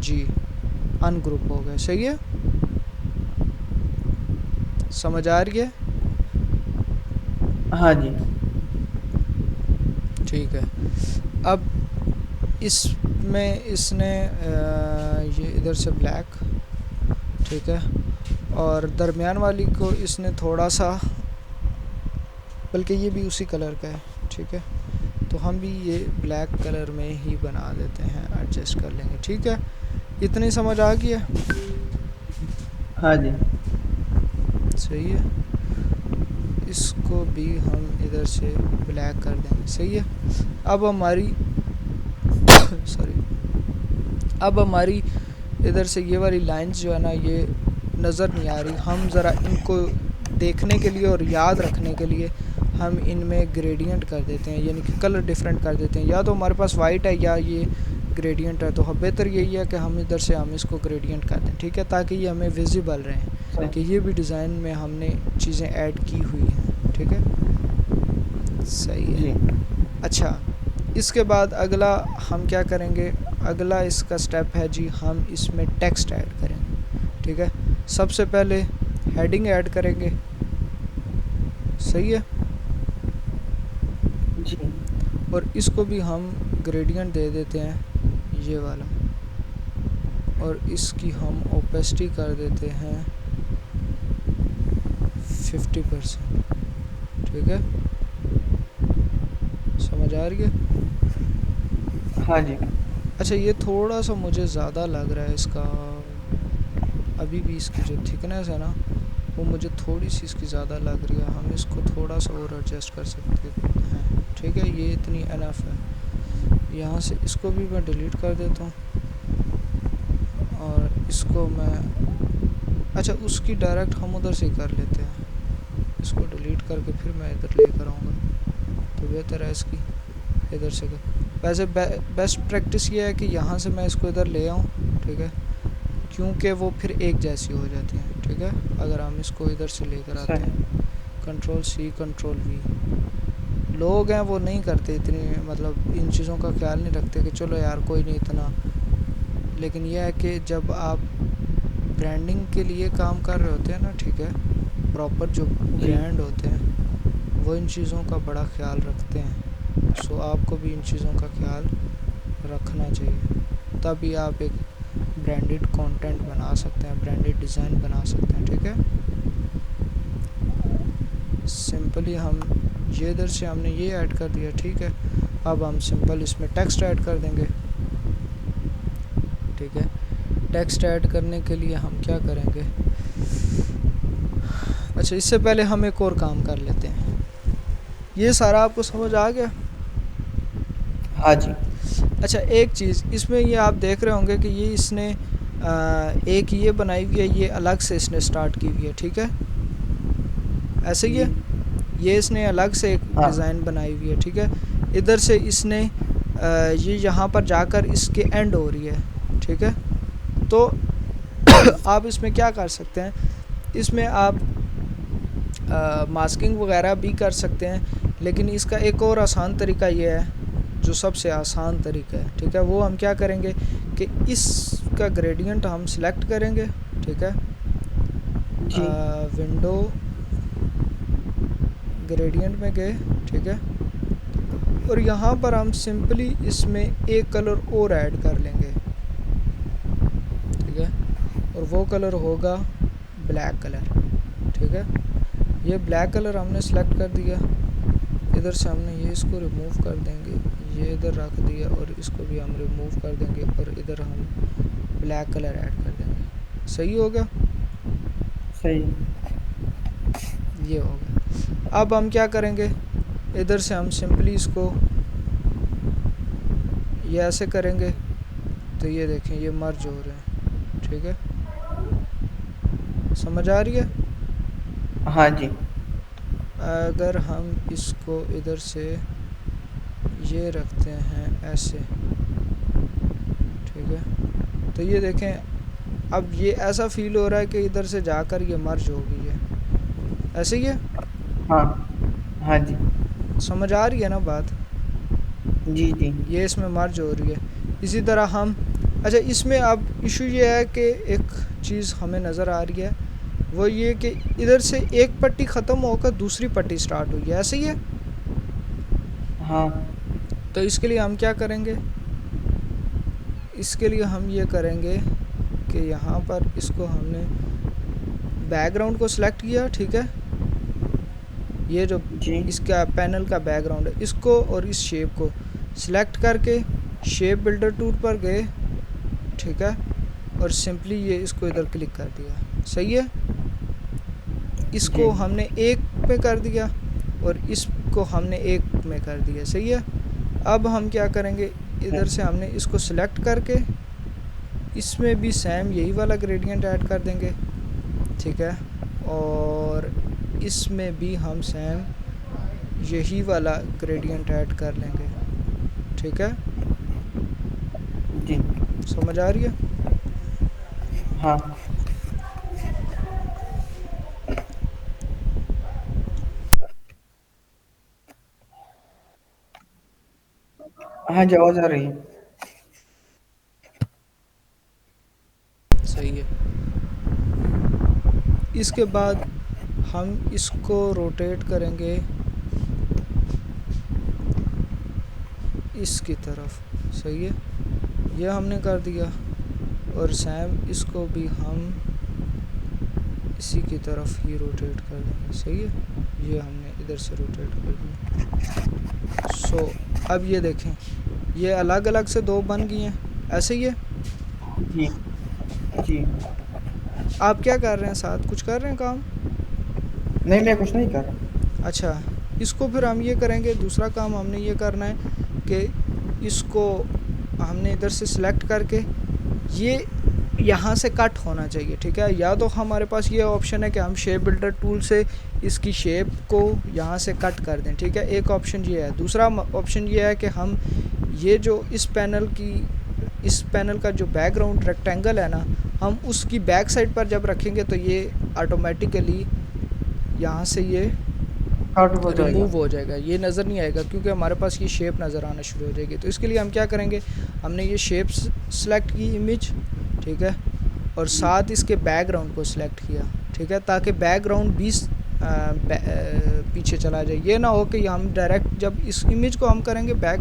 जी, अनग्रुप हो गया, सही है, समझ आ रही है। हाँ जी। ठीक है। अब इसमें इसने ये इधर से ब्लैक, ठीक है, और दरमियान वाली को इसने थोड़ा सा, बल्कि ये भी उसी कलर का है, ठीक है, तो हम भी ये ब्लैक कलर में ही बना देते हैं, एडजस्ट कर लेंगे, ठीक है। इतनी समझ आ गई है, हाँ जी। सही है। इसको भी हम इधर से ब्लैक कर देंगे, सही है। अब हमारी सॉरी, अब हमारी इधर से ये वाली लाइंस जो है ना ये नज़र नहीं आ रही, हम ज़रा इनको देखने के लिए और याद रखने के लिए हम इनमें ग्रेडियंट कर देते हैं, यानी कि कलर डिफरेंट कर देते हैं। या तो हमारे पास वाइट है या ये ग्रेडियंट है, तो बेहतर यही है कि हम इधर से हम इसको ग्रेडियंट कर दें, ठीक है, ताकि ये हमें विजिबल रहें कि ये भी डिज़ाइन में हमने चीज़ें ऐड की हुई हैं, ठीक है, सही है। जी अच्छा, इसके बाद अगला हम क्या करेंगे, अगला इसका स्टेप है जी, हम इसमें टेक्स्ट ऐड करेंगे, ठीक है। सबसे पहले हेडिंग ऐड करेंगे, सही है, जी और इसको भी हम ग्रेडियंट दे देते हैं ये वाला, और इसकी हम ओपेसिटी कर देते हैं 50%, ठीक है, समझ आ रही है। हाँ जी। अच्छा, ये थोड़ा सा मुझे ज़्यादा लग रहा है इसका, अभी भी इसकी जो थिकनेस है ना वो मुझे थोड़ी सी इसकी ज़्यादा लग रही है, हम इसको थोड़ा सा और एडजस्ट कर सकते हैं, ठीक है, ये इतनी इनफ है। यहाँ से इसको भी मैं डिलीट कर देता हूँ, और इसको मैं, अच्छा उसकी डायरेक्ट हम उधर से ही कर लेते हैं, इसको डिलीट करके फिर मैं इधर लेकर आऊँगा, तो बेहतर है इसकी इधर से कर। वैसे बेस्ट प्रैक्टिस ये है कि यहाँ से मैं इसको इधर ले आऊँ, ठीक है, क्योंकि वो फिर एक जैसी हो जाती हैं, ठीक है। अगर हम इसको इधर से लेकर आते सही। हैं, कंट्रोल सी कंट्रोल वी, लोग हैं वो नहीं करते इतनी, मतलब इन चीज़ों का ख्याल नहीं रखते कि चलो यार कोई नहीं इतना, लेकिन यह है कि जब आप ब्रांडिंग के लिए काम कर रहे होते हैं ना, ठीक है, प्रॉपर जो जी ब्रांड होते हैं वो इन चीज़ों का बड़ा ख्याल रखते हैं, सो आपको भी इन चीज़ों का ख्याल रखना चाहिए, तभी आप एक ब्रांडेड कंटेंट बना सकते हैं, ब्रांडेड डिज़ाइन बना सकते हैं, ठीक है। सिंपली हम ये इधर से हमने ये ऐड कर दिया, ठीक है। अब हम सिंपल इसमें टेक्स्ट ऐड कर देंगे, ठीक है। टेक्स्ट ऐड करने के लिए हम क्या करेंगे, अच्छा इससे पहले हम एक और काम कर लेते हैं। ये सारा आपको समझ आ गया? हाँ जी। अच्छा एक चीज़ इसमें ये आप देख रहे होंगे कि ये इसने एक ये बनाई हुई है, ये अलग से इसने स्टार्ट की हुई है, ठीक है। ऐसे ही जी। है, ये इसने अलग से एक हाँ। डिज़ाइन बनाई हुई है, ठीक है। इधर से इसने ये यहाँ पर जाकर इसके एंड हो रही है, ठीक है। तो आप इसमें क्या कर सकते हैं, इसमें आप मास्किंग वगैरह भी कर सकते हैं, लेकिन इसका एक और आसान तरीका ये है, जो सबसे आसान तरीका है, ठीक है। वो हम क्या करेंगे कि इसका ग्रेडियंट हम सिलेक्ट करेंगे, ठीक है। जी। विंडो ग्रेडियंट में गए, ठीक है। और यहाँ पर हम सिंपली इसमें एक कलर और ऐड कर लेंगे, ठीक है। और वो कलर होगा ब्लैक कलर, ठीक है। ये ब्लैक कलर हमने सेलेक्ट कर दिया, इधर से हमने ये इसको रिमूव कर देंगे, ये इधर रख दिया और इसको भी हम रिमूव कर देंगे और इधर हम ब्लैक कलर ऐड कर देंगे। सही हो गया? सही। ये हो गया। अब हम क्या करेंगे, इधर से हम सिंपली इसको ये ऐसे करेंगे, तो ये देखें ये मर्ज हो रहे हैं, ठीक है। समझ आ रही है? हाँ जी। अगर हम इसको इधर से ये रखते हैं ऐसे, ठीक है, तो ये देखें अब ये ऐसा फील हो रहा है कि इधर से जाकर ये मर्ज हो गई है। ऐसे ही है? हाँ। हाँ जी। समझ आ रही है ना बात? जी जी। ये इसमें मर्ज हो रही है। इसी तरह हम, अच्छा इसमें अब इशू ये है कि एक चीज़ हमें नज़र आ रही है, वो ये कि इधर से एक पट्टी ख़त्म होकर दूसरी पट्टी स्टार्ट हुई है। ऐसे ही है? हाँ। तो इसके लिए हम क्या करेंगे, इसके लिए हम ये करेंगे कि यहाँ पर इसको हमने बैकग्राउंड को सिलेक्ट किया, ठीक है। ये जो जी। इसका पैनल का बैकग्राउंड है, इसको और इस शेप को सिलेक्ट करके शेप बिल्डर टूल पर गए, ठीक है। और सिंपली ये इसको इधर क्लिक कर दिया। सही है? इसको जी। हमने एक पे कर दिया और इसको हमने एक में कर दिया। सही है? अब हम क्या करेंगे, इधर से हमने इसको सिलेक्ट करके इसमें भी सेम यही वाला ग्रेडियंट ऐड कर देंगे, ठीक है। और इसमें भी हम सेम यही वाला ग्रेडियंट ऐड कर लेंगे, ठीक है। जी। समझ आ रही है? हाँ। हाँ जी, आवाज आ रही है। सही है। इसके बाद हम इसको रोटेट करेंगे इसकी तरफ। सही है? ये हमने कर दिया और सेम इसको भी हम इसी की तरफ ही रोटेट कर देंगे। सही है? ये हमने इधर से रोटेट कर दिया। सो अब ये देखें, ये अलग अलग से दो बन गई हैं। ऐसे ही है? जी। जी। आप क्या कर रहे हैं, साथ कुछ कर रहे हैं काम? नहीं, मैं कुछ नहीं कर रहा। अच्छा, इसको फिर हम ये करेंगे, दूसरा काम हमने ये करना है कि इसको हमने इधर से सिलेक्ट करके ये यहाँ से कट होना चाहिए, ठीक है। या तो हमारे पास ये ऑप्शन है कि हम शेप बिल्डर टूल से इसकी शेप को यहाँ से कट कर दें, ठीक है। एक ऑप्शन ये है। दूसरा ऑप्शन ये है कि हम ये जो इस पैनल का जो बैकग्राउंड रेक्टेंगल है ना, हम उसकी बैक साइड पर जब रखेंगे तो ये ऑटोमेटिकली यहाँ से ये कट हो जाएगा। रिमूव हो जाएगा, ये नज़र नहीं आएगा क्योंकि हमारे पास ये शेप नज़र आना शुरू हो जाएगी। तो इसके लिए हम क्या करेंगे, हमने ये शेप सेलेक्ट की इमेज, ठीक है, और साथ इसके बैकग्राउंड को सिलेक्ट किया, ठीक है, ताकि बैकग्राउंड भी पीछे चला जाए। ये ना हो कि हम डायरेक्ट जब इस इमेज को हम करेंगे बैक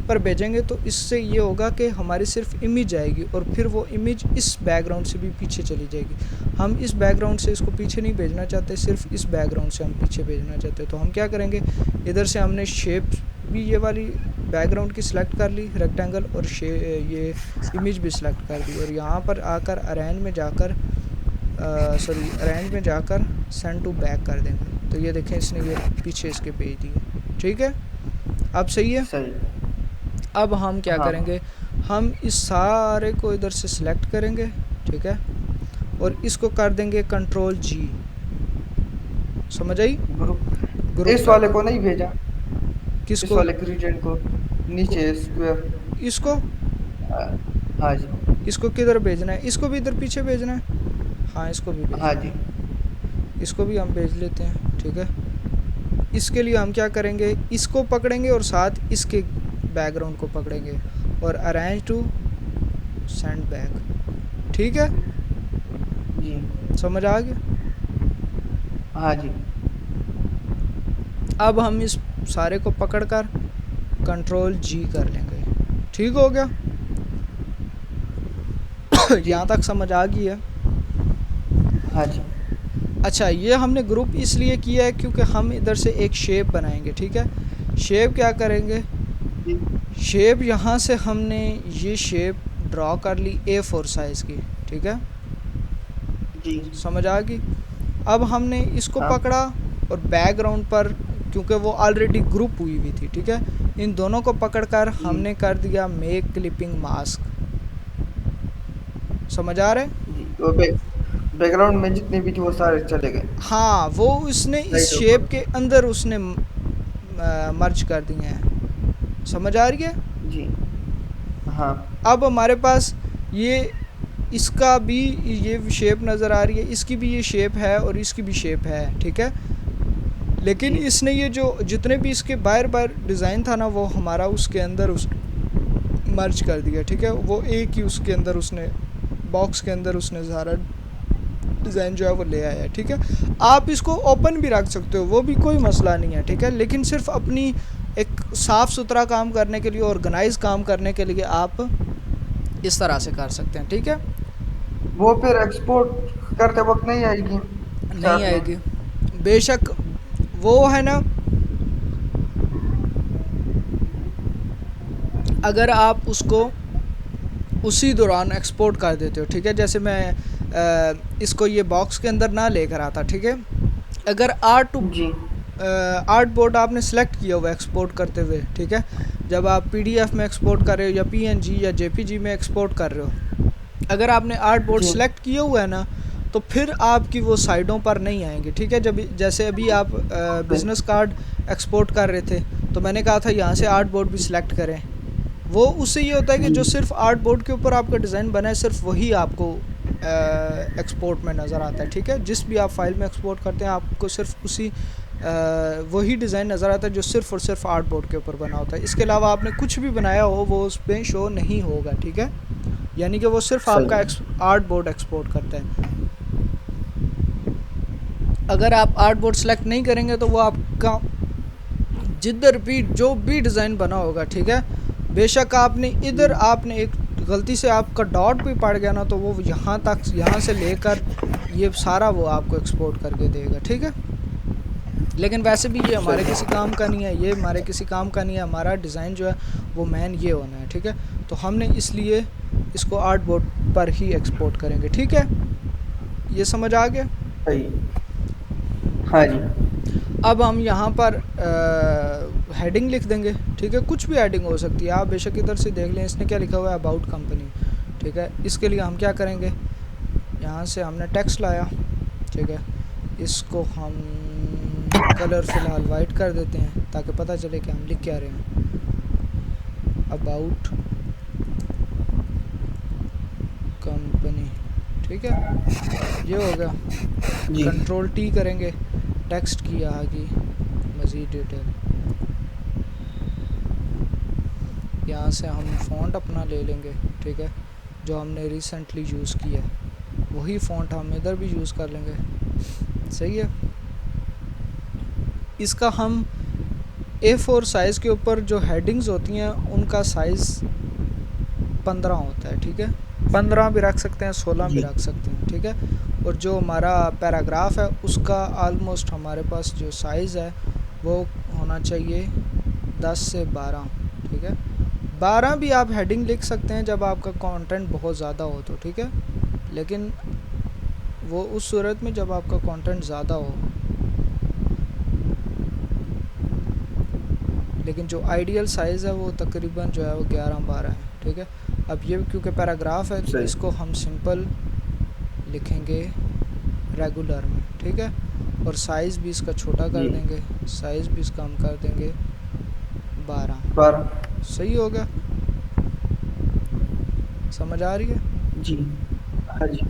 पर भेजेंगे तो इससे ये होगा कि हमारी सिर्फ इमेज आएगी और फिर वो इमेज इस बैकग्राउंड से भी पीछे चली जाएगी। हम इस बैकग्राउंड से इसको पीछे नहीं भेजना चाहते, सिर्फ इस बैकग्राउंड से हम पीछे भेजना चाहते। तो हम क्या करेंगे, इधर से हमने शेप भी ये वाली बैकग्राउंड की सिलेक्ट कर ली रेक्टेंगल, और ये इमेज भी सिलेक्ट कर दी, और यहाँ पर आकर अरेंज में जाकर अरेंज में जाकर सेंड टू बैक कर देंगे। तो ये देखें इसने ये पीछे इसके भेज दिए। ठीक है, अब सही है। सही। अब हम क्या हाँ। करेंगे, हम इस सारे को इधर से सिलेक्ट करेंगे, ठीक है, और इसको कर देंगे कंट्रोल जी। समझ आई? ग्रुप इस वाले को नहीं भेजा, इस किसको? वाले ग्रेडियंट को नीचे स्क्वायर। इसको? हाँ जी। इसको किधर भेजना है? इसको भी इधर पीछे भेजना है। हाँ, इसको भी भेजना हाँ है। जी। इसको भी हम भेज लेते हैं। ठीक है, इसके लिए हम क्या करेंगे, इसको पकड़ेंगे और साथ इसके बैकग्राउंड को पकड़ेंगे और अरेंज टू सेंड बैक। ठीक है, जी। समझ आ गया? हाँ जी। अब हम इस सारे को पकड़कर कंट्रोल जी कर लेंगे। ठीक हो गया? यहाँ तक समझ आ गई है? हाँ जी। अच्छा, ये हमने ग्रुप इसलिए किया है क्योंकि हम इधर से एक शेप बनाएंगे। ठीक है, शेप क्या करेंगे, शेप यहाँ से हमने ये शेप ड्रॉ कर ली A4 साइज़ की। ठीक है, जी। समझ आ गई? अब हमने इसको हाँ। पकड़ा और बैकग्राउंड पर, क्योंकि वो ऑलरेडी ग्रुप हुई हुई थी, ठीक है, इन दोनों को पकड़कर हमने कर दिया मेक क्लिपिंग मास्क। समझ आ रहा है? जी। वो बैकग्राउंड में जितने भी थे वो सारे चले गए। हाँ, वो उसने इस राइट शेप ऊपर। के अंदर उसने मर्ज कर दिए हैं। समझ आ रही है? जी। हाँ। अब हमारे पास ये इसका भी ये शेप नज़र आ रही है, इसकी भी ये शेप है और इसकी भी शेप है। ठीक है, लेकिन जी। इसने ये जो जितने भी इसके बाहर बाहर डिज़ाइन था ना, वो हमारा उसके अंदर उस मर्ज कर दिया। ठीक है, वो एक ही उसके अंदर उसने बॉक्स के अंदर उसने सारा डिज़ाइन जो है वो ले आया है। ठीक है, आप इसको ओपन भी रख सकते हो, वो भी कोई मसला नहीं है। ठीक है, लेकिन सिर्फ अपनी एक साफ़ सुथरा काम करने के लिए, ऑर्गेनाइज काम करने के लिए आप इस तरह से कर सकते हैं। ठीक है, वो फिर एक्सपोर्ट करते वक्त नहीं आएगी नहीं साथ में? आएगी बेशक, वो है ना, अगर आप उसको उसी दौरान एक्सपोर्ट कर देते हो। ठीक है, जैसे मैं इसको ये बॉक्स के अंदर ना लेकर आता। ठीक है, अगर जी। आर्ट बोर्ड आपने सेलेक्ट किया हुआ एक्सपोर्ट करते हुए, ठीक है, जब आप PDF में एक्सपोर्ट कर रहे हो या PNG या JPG में एक्सपोर्ट कर रहे हो, अगर आपने आर्ट बोर्ड जी। सेलेक्ट किया हुआ है ना, तो फिर आपकी वो साइडों पर नहीं आएंगे। ठीक है, जब जैसे अभी आप बिज़नेस कार्ड एक्सपोर्ट कर रहे थे, तो मैंने कहा था यहाँ से आर्ट बोर्ड भी सिलेक्ट करें। वो उससे ये होता है कि जो सिर्फ आर्ट बोर्ड के ऊपर आपका डिज़ाइन बना है, सिर्फ वही आपको एक्सपोर्ट में नज़र आता है। ठीक है, जिस भी आप फाइल में एक्सपोर्ट करते हैं, आपको सिर्फ उसी वही डिज़ाइन नज़र आता है जो सिर्फ और सिर्फ आर्ट बोर्ड के ऊपर बना होता है। इसके अलावा आपने कुछ भी बनाया हो वो उस पर शो नहीं होगा। ठीक है, यानी कि वो सिर्फ आपका आर्ट बोर्ड एक्सपोर्ट करता है। अगर आप आर्ट बोर्ड सेलेक्ट नहीं करेंगे तो वो आपका जिधर भी जो भी डिज़ाइन बना होगा, ठीक है, बेशक आपने इधर आपने एक गलती से आपका डॉट भी पड़ गया ना, तो वो यहाँ तक, यहाँ से लेकर ये सारा वो आपको एक्सपोर्ट करके देगा। ठीक है, लेकिन वैसे भी ये हमारे किसी काम का नहीं है, ये हमारे किसी काम का नहीं है। हमारा डिज़ाइन जो है वो मेन ये होना है। ठीक है, तो हमने इसलिए इसको आर्ट बोर्ड पर ही एक्सपोर्ट करेंगे। ठीक है, ये समझ आ गया? सही। हाँ जी। अब हम यहाँ पर हेडिंग लिख देंगे। ठीक है, कुछ भी हेडिंग हो सकती है, आप बेशक इधर से देख लें इसने क्या लिखा हुआ है, अबाउट कंपनी। ठीक है, इसके लिए हम क्या करेंगे, यहाँ से हमने टेक्स्ट लाया। ठीक है, इसको हम कलर फ़िलहाल वाइट कर देते हैं ताकि पता चले कि हम लिख क्या रहे हैं। About company. ठीक है, ये हो गया। कंट्रोल T करेंगे, टेक्स्ट की आगे मज़ीद डिटेल। यहाँ से हम फ़ॉन्ट अपना ले लेंगे। ठीक है, जो हमने रिसेंटली यूज़ किया है वही फ़ॉन्ट हम इधर भी यूज़ कर लेंगे। सही है? इसका हम A4 साइज़ के ऊपर जो हेडिंग्स होती हैं उनका साइज़ 15 होता है, ठीक है। 15 भी रख सकते हैं, 16 भी जी रख सकते हैं, ठीक है। और जो हमारा पैराग्राफ है उसका ऑलमोस्ट हमारे पास जो साइज़ है वो होना चाहिए 10 से 12, ठीक है। 12 भी आप हेडिंग लिख सकते हैं जब आपका कंटेंट बहुत ज़्यादा हो तो, ठीक है। लेकिन वो उस सूरत में जब आपका कंटेंट ज़्यादा हो, लेकिन जो आइडियल साइज़ है वो तकरीबन जो है वो 11-12 है, ठीक है। अब ये क्योंकि पैराग्राफ है तो सही। इसको हम सिंपल लिखेंगे रेगुलर में, ठीक है। और साइज़ भी इसका छोटा कर जी देंगे, साइज़ भी इसका हम कर देंगे 12। 12। सही हो गया, समझ आ रही है। जी हाँ जी।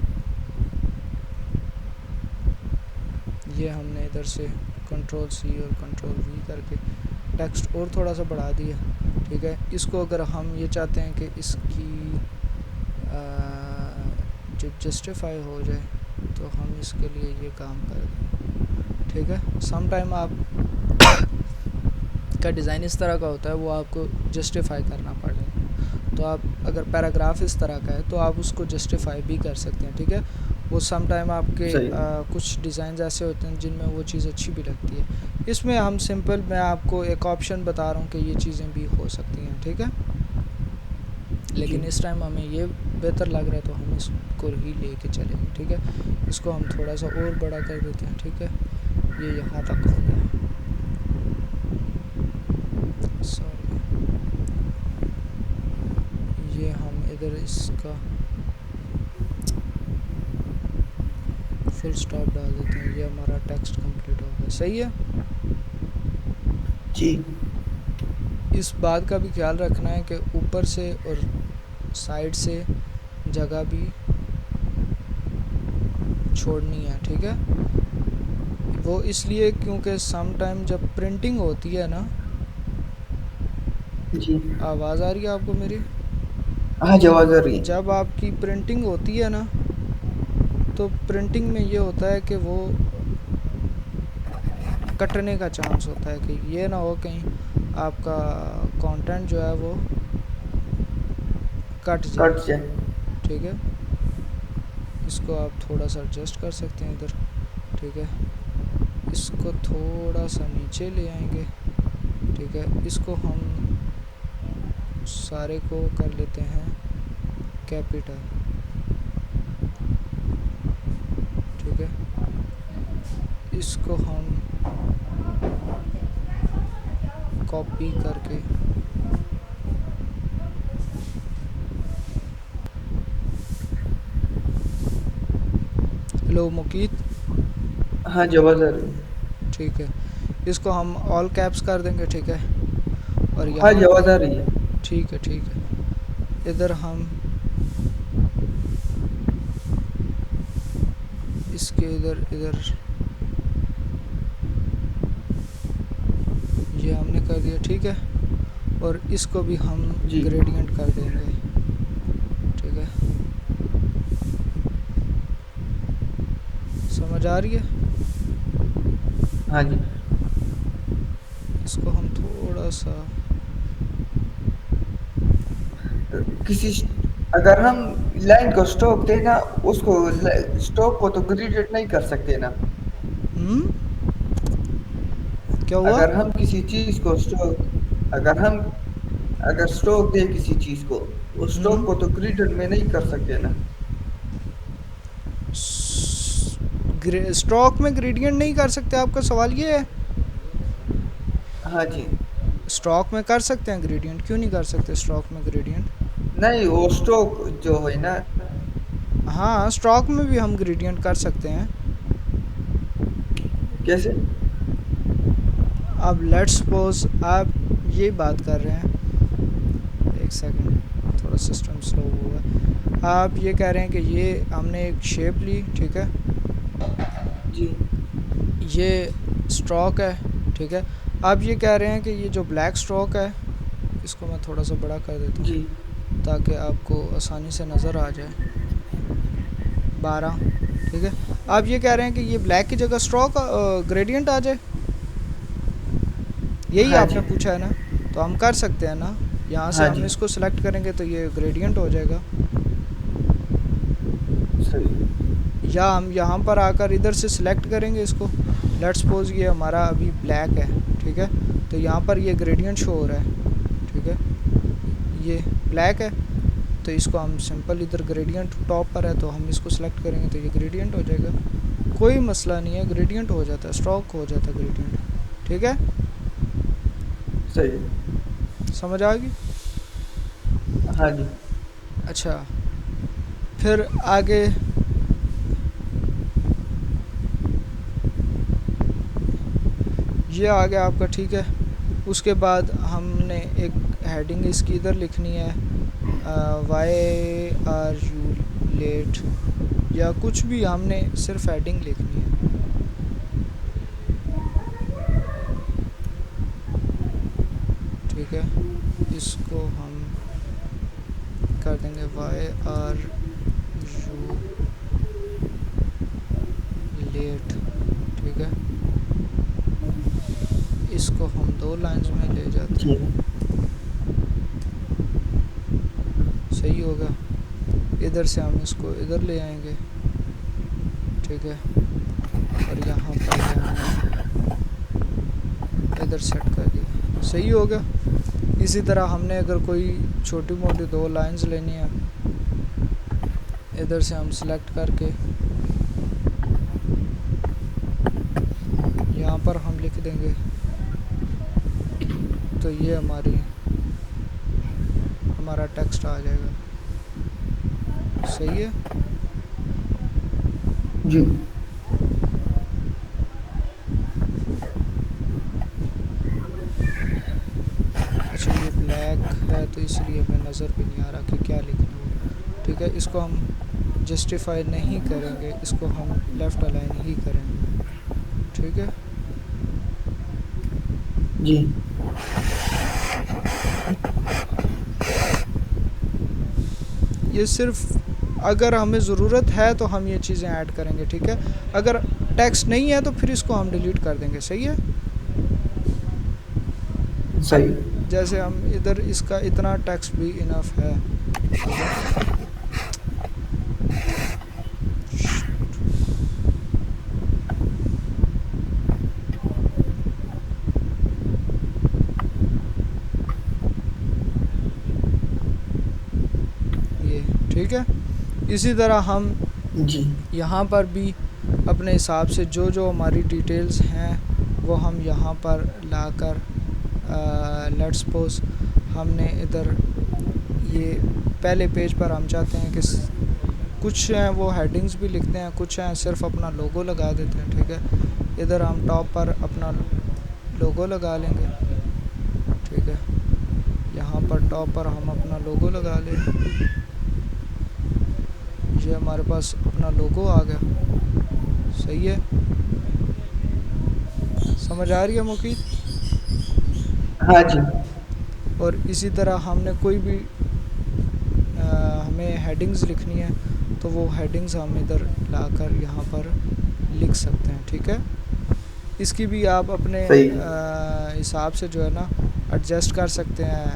ये हमने इधर से Ctrl+C और Ctrl+V करके टेक्स्ट और थोड़ा सा बढ़ा दिया, ठीक है। इसको अगर हम ये चाहते हैं कि इसकी जो जस्टिफाई हो जाए तो हम इसके लिए ये काम कर दें, ठीक है। सम टाइम आप का डिज़ाइन इस तरह का होता है वो आपको जस्टिफाई करना पड़ेगा, तो आप अगर पैराग्राफ इस तरह का है तो आप उसको जस्टिफाई भी कर सकते हैं, ठीक है। वो सम टाइम आपके सही। कुछ डिज़ाइन ऐसे होते हैं जिनमें वो चीज़ अच्छी भी लगती है। इसमें हम सिंपल, मैं आपको एक ऑप्शन बता रहा हूँ कि ये चीज़ें भी हो सकती हैं, ठीक है। जी लेकिन इस टाइम हमें ये बेहतर लग रहा है तो हम इसको ही लेके चलेंगे, ठीक है। इसको हम थोड़ा सा और बड़ा कर देते हैं, ठीक है। ये यहाँ तक हो गया, सॉरी। ये हम इधर इसका फुल स्टॉप डाल देते हैं, ये हमारा टेक्स्ट कंप्लीट हो गया, सही है। जी इस बात का भी ख्याल रखना है कि ऊपर से और साइड से जगह भी छोड़नी है, ठीक है। वो इसलिए क्योंकि सम टाइम जब प्रिंटिंग होती है ना, जी। आवाज़ आ रही है आपको मेरी? हाँ जी आवाज़ आ रही है। जब आपकी प्रिंटिंग होती है ना तो प्रिंटिंग में ये होता है कि वो कटने का चांस होता है, कि ये ना हो कहीं आपका कंटेंट जो है वो कट कट जाए, जाए। ठीक है। इसको आप थोड़ा सा एडजस्ट कर सकते हैं इधर, ठीक है। इसको थोड़ा सा नीचे ले आएंगे, ठीक है। इसको हम सारे को कर लेते हैं कैपिटल, ठीक है। इसको हम कॉपी करके हेलो मुकीत, हाँ जी आवाज़ आ रही है। ठीक है। इसको हम ऑल कैप्स कर देंगे, ठीक है। और हाँ यहाँ जी आवाज़ आ पे रही है। ठीक है, ठीक है। इधर हम इसके इधर इधर ये हमने कर दिया, ठीक है। और इसको भी हम जी ग्रेडियंट कर देंगे, ठीक है। समझ आ रही है। हाँ जी। इसको हम थोड़ा सा किसी अगर हम लाइन को स्टॉक देना, उसको स्टॉक को तो ग्रेडेड नहीं कर सकते ना। हम्म, क्या हुआ? अगर हम किसी चीज को स्टॉक अगर हम अगर स्टॉक दे किसी चीज को, उस स्टॉक को तो ग्रेडेड में नहीं कर सकते ना। स्टॉक में ग्रेडियंट नहीं कर सकते, आपका सवाल ये है? हाँ जी। स्टॉक में कर सकते हैं ग्रेडियंट, क्यों नहीं कर सकते स्टॉक में ग्रेडियंट? नहीं, वो स्टॉक जो है ना। हाँ, स्टॉक में भी हम ग्रेडियंट कर सकते हैं। कैसे? अब लेट्स सपोज आप ये बात कर रहे हैं, एक सेकंड, थोड़ा सिस्टम स्लो हुआ है। आप ये कह रहे हैं कि ये हमने एक शेप ली, ठीक है। जी ये स्ट्रोक है, ठीक है। आप ये कह रहे हैं कि ये जो ब्लैक स्ट्रोक है, इसको मैं थोड़ा सा बड़ा कर देता जी हूँ ताकि आपको आसानी से नज़र आ जाए। 12, ठीक है। आप ये कह रहे हैं कि ये ब्लैक की जगह स्ट्रोक ग्रेडियंट आ जाए। यही हाँ आपने जी। पूछा है ना, तो हम कर सकते हैं ना। यहाँ से हाँ हम जी। इसको सिलेक्ट करेंगे तो ये ग्रेडियंट हो जाएगा, सही। या हम यहाँ पर आकर इधर से सिलेक्ट करेंगे इसको। लेट्स सपोज ये हमारा अभी ब्लैक है, ठीक है, तो यहाँ पर ये ग्रेडियंट शो हो रहा है, ठीक है, ये ब्लैक है, तो इसको हम सिंपल इधर ग्रेडियंट टॉप पर है तो हम इसको सिलेक्ट करेंगे तो ये ग्रेडियंट हो जाएगा, कोई मसला नहीं है, ग्रेडियंट हो जाता है, स्ट्रोक हो जाता है ग्रेडियंट, ठीक है, सही। समझ आ गई। हाँ जी। अच्छा, फिर आगे ये आ गया आपका, ठीक है। उसके बाद हमने एक हेडिंग इसकी इधर लिखनी है, वाई आर यू लेट, या कुछ भी, हमने सिर्फ हेडिंग लिखनी है, ठीक है। इसको हम कर देंगे वाई आर यू लेट, ठीक है। इसको हम 2 लाइंस में ले जाते जी। हैं, सही होगा। इधर से हम इसको इधर ले आएंगे, ठीक है, और यहाँ पर ये हमने इधर सेट कर दिया, सही होगा। इसी तरह हमने अगर कोई छोटी मोटी 2 लाइंस लेनी है, इधर से हम सिलेक्ट करके यहाँ पर हम लिख देंगे, तो ये हमारा टेक्स्ट आ जाएगा, सही है। जी। अच्छा, ये ब्लैक है तो इसलिए हमें नज़र भी नहीं आ रहा कि क्या लिखना है, ठीक है। इसको हम जस्टिफाई नहीं करेंगे, इसको हम लेफ़्ट अलाइन ही करेंगे, ठीक है। जी। ये सिर्फ अगर हमें ज़रूरत है तो हम ये चीज़ें ऐड करेंगे, ठीक है। अगर टेक्स्ट नहीं है तो फिर इसको हम डिलीट कर देंगे, सही है। सही। जैसे हम इधर इसका इतना टेक्स्ट भी इनफ है, ठीक है। ये ठीक है। इसी तरह हम जी। यहाँ पर भी अपने हिसाब से जो जो हमारी डिटेल्स हैं वो हम यहाँ पर लाकर, लेट्स सपोज हमने इधर ये पहले पेज पर हम चाहते हैं कि कुछ हैं वो हेडिंग्स भी लिखते हैं, कुछ हैं सिर्फ अपना लोगो लगा देते हैं, ठीक है। इधर हम टॉप पर अपना लोगो लगा लेंगे, ठीक है। यहाँ पर टॉप पर हम अपना लोगो लगा लें, ये हमारे पास अपना लोगो आ गया, सही है। समझ आ रही है मुकीद। हाँ जी। और इसी तरह हमने कोई भी हमें हेडिंग्स लिखनी है तो वो हेडिंग्स हम इधर लाकर यहाँ पर लिख सकते हैं, ठीक है। इसकी भी आप अपने सही। हिसाब से जो है ना एडजस्ट कर सकते हैं,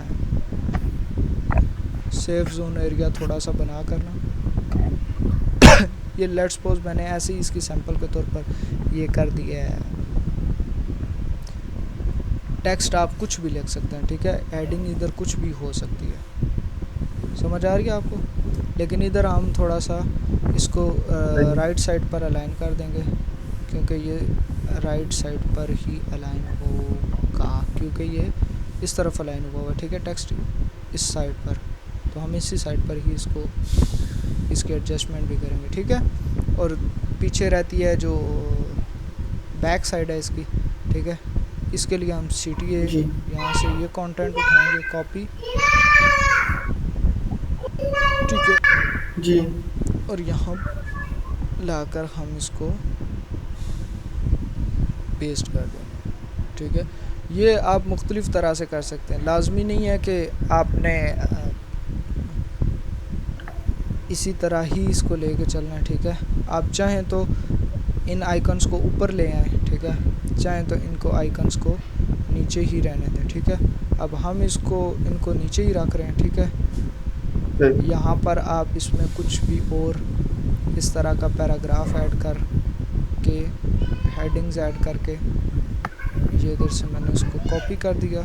सेफ जोन एरिया थोड़ा सा बना कर ना। ये लेट्स सपोज मैंने ऐसे ही इसकी सैंपल के तौर पर ये कर दिया है। टेक्स्ट आप कुछ भी लिख सकते हैं, ठीक है। हेडिंग इधर कुछ भी हो सकती है, समझ आ रही है आपको। लेकिन इधर हम थोड़ा सा इसको राइट साइड पर अलाइन कर देंगे, क्योंकि ये राइट साइड पर ही अलाइन होगा, क्योंकि ये इस तरफ अलाइन हुआ हुआ है, ठीक है। टेक्स्ट इस साइड पर, तो हम इसी साइड पर ही इसकी एडजस्टमेंट भी करेंगे, ठीक है। और पीछे रहती है जो बैक साइड है इसकी, ठीक है। इसके लिए हम CTA जी। यहाँ से ये कंटेंट उठाएंगे, कॉपी, ठीक है। जी। और यहाँ लाकर हम इसको पेस्ट कर देंगे, ठीक है। ये आप मुख्तलिफ़ तरह से कर सकते हैं, लाजमी नहीं है कि आपने इसी तरह ही इसको लेके चलना है, ठीक है। आप चाहें तो इन आइकन्स को ऊपर ले आएँ, ठीक है, चाहें तो इनको आइकन्स को नीचे ही रहने दें, ठीक है। अब हम इनको नीचे ही रख रहे हैं, ठीक है। ठीक। यहाँ पर आप इसमें कुछ भी और इस तरह का पैराग्राफ ऐड कर के, हेडिंग्स ऐड करके, ये इधर से मैंने इसको कॉपी कर दिया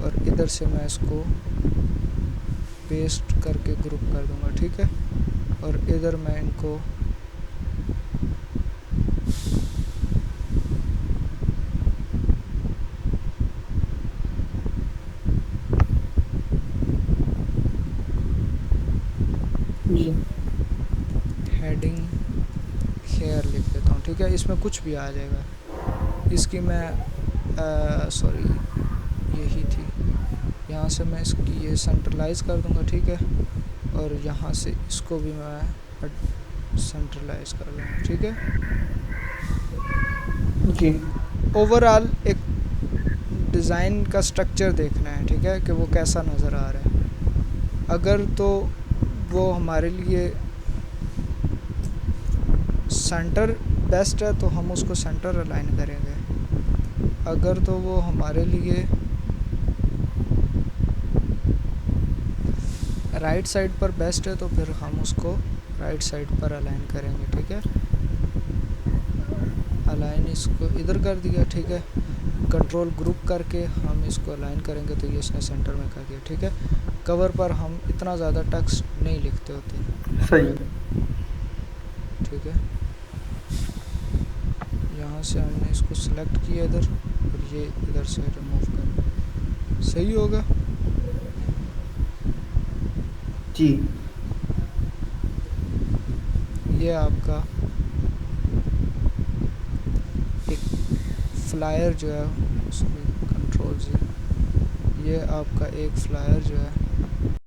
और इधर से मैं इसको पेस्ट करके ग्रुप कर दूंगा, ठीक है। और इधर मैं इनको जी। हेडिंग हेयर लिख देता हूँ, ठीक है। इसमें कुछ भी आ जाएगा। इसकी मैं सॉरी यही थी, यहाँ से मैं इसकी ये सेंट्रलाइज कर दूंगा, ठीक है। और यहाँ से इसको भी मैं सेंट्रलाइज कर दूंगा, ठीक है। जी। ओवरऑल एक डिज़ाइन का स्ट्रक्चर देखना है, ठीक है, कि वो कैसा नज़र आ रहा है। अगर तो वो हमारे लिए सेंटर बेस्ट है तो हम उसको सेंटर अलाइन करेंगे। अगर तो वो हमारे लिए राइट साइड पर बेस्ट है तो फिर हम उसको राइट साइड पर अलाइन करेंगे, ठीक है। अलाइन इसको इधर कर दिया, ठीक है। कंट्रोल ग्रुप करके हम इसको अलाइन करेंगे तो ये इसने सेंटर में कर दिया, ठीक है। कवर पर हम इतना ज़्यादा टेक्स्ट नहीं लिखते होते, सही। ठीक है। यहाँ से हमने इसको सिलेक्ट किया इधर और ये इधर से रिमूव कर, सही होगा। जी। ये आपका एक फ्लायर जो है, कंट्रोल से, ये आपका एक फ्लायर जो है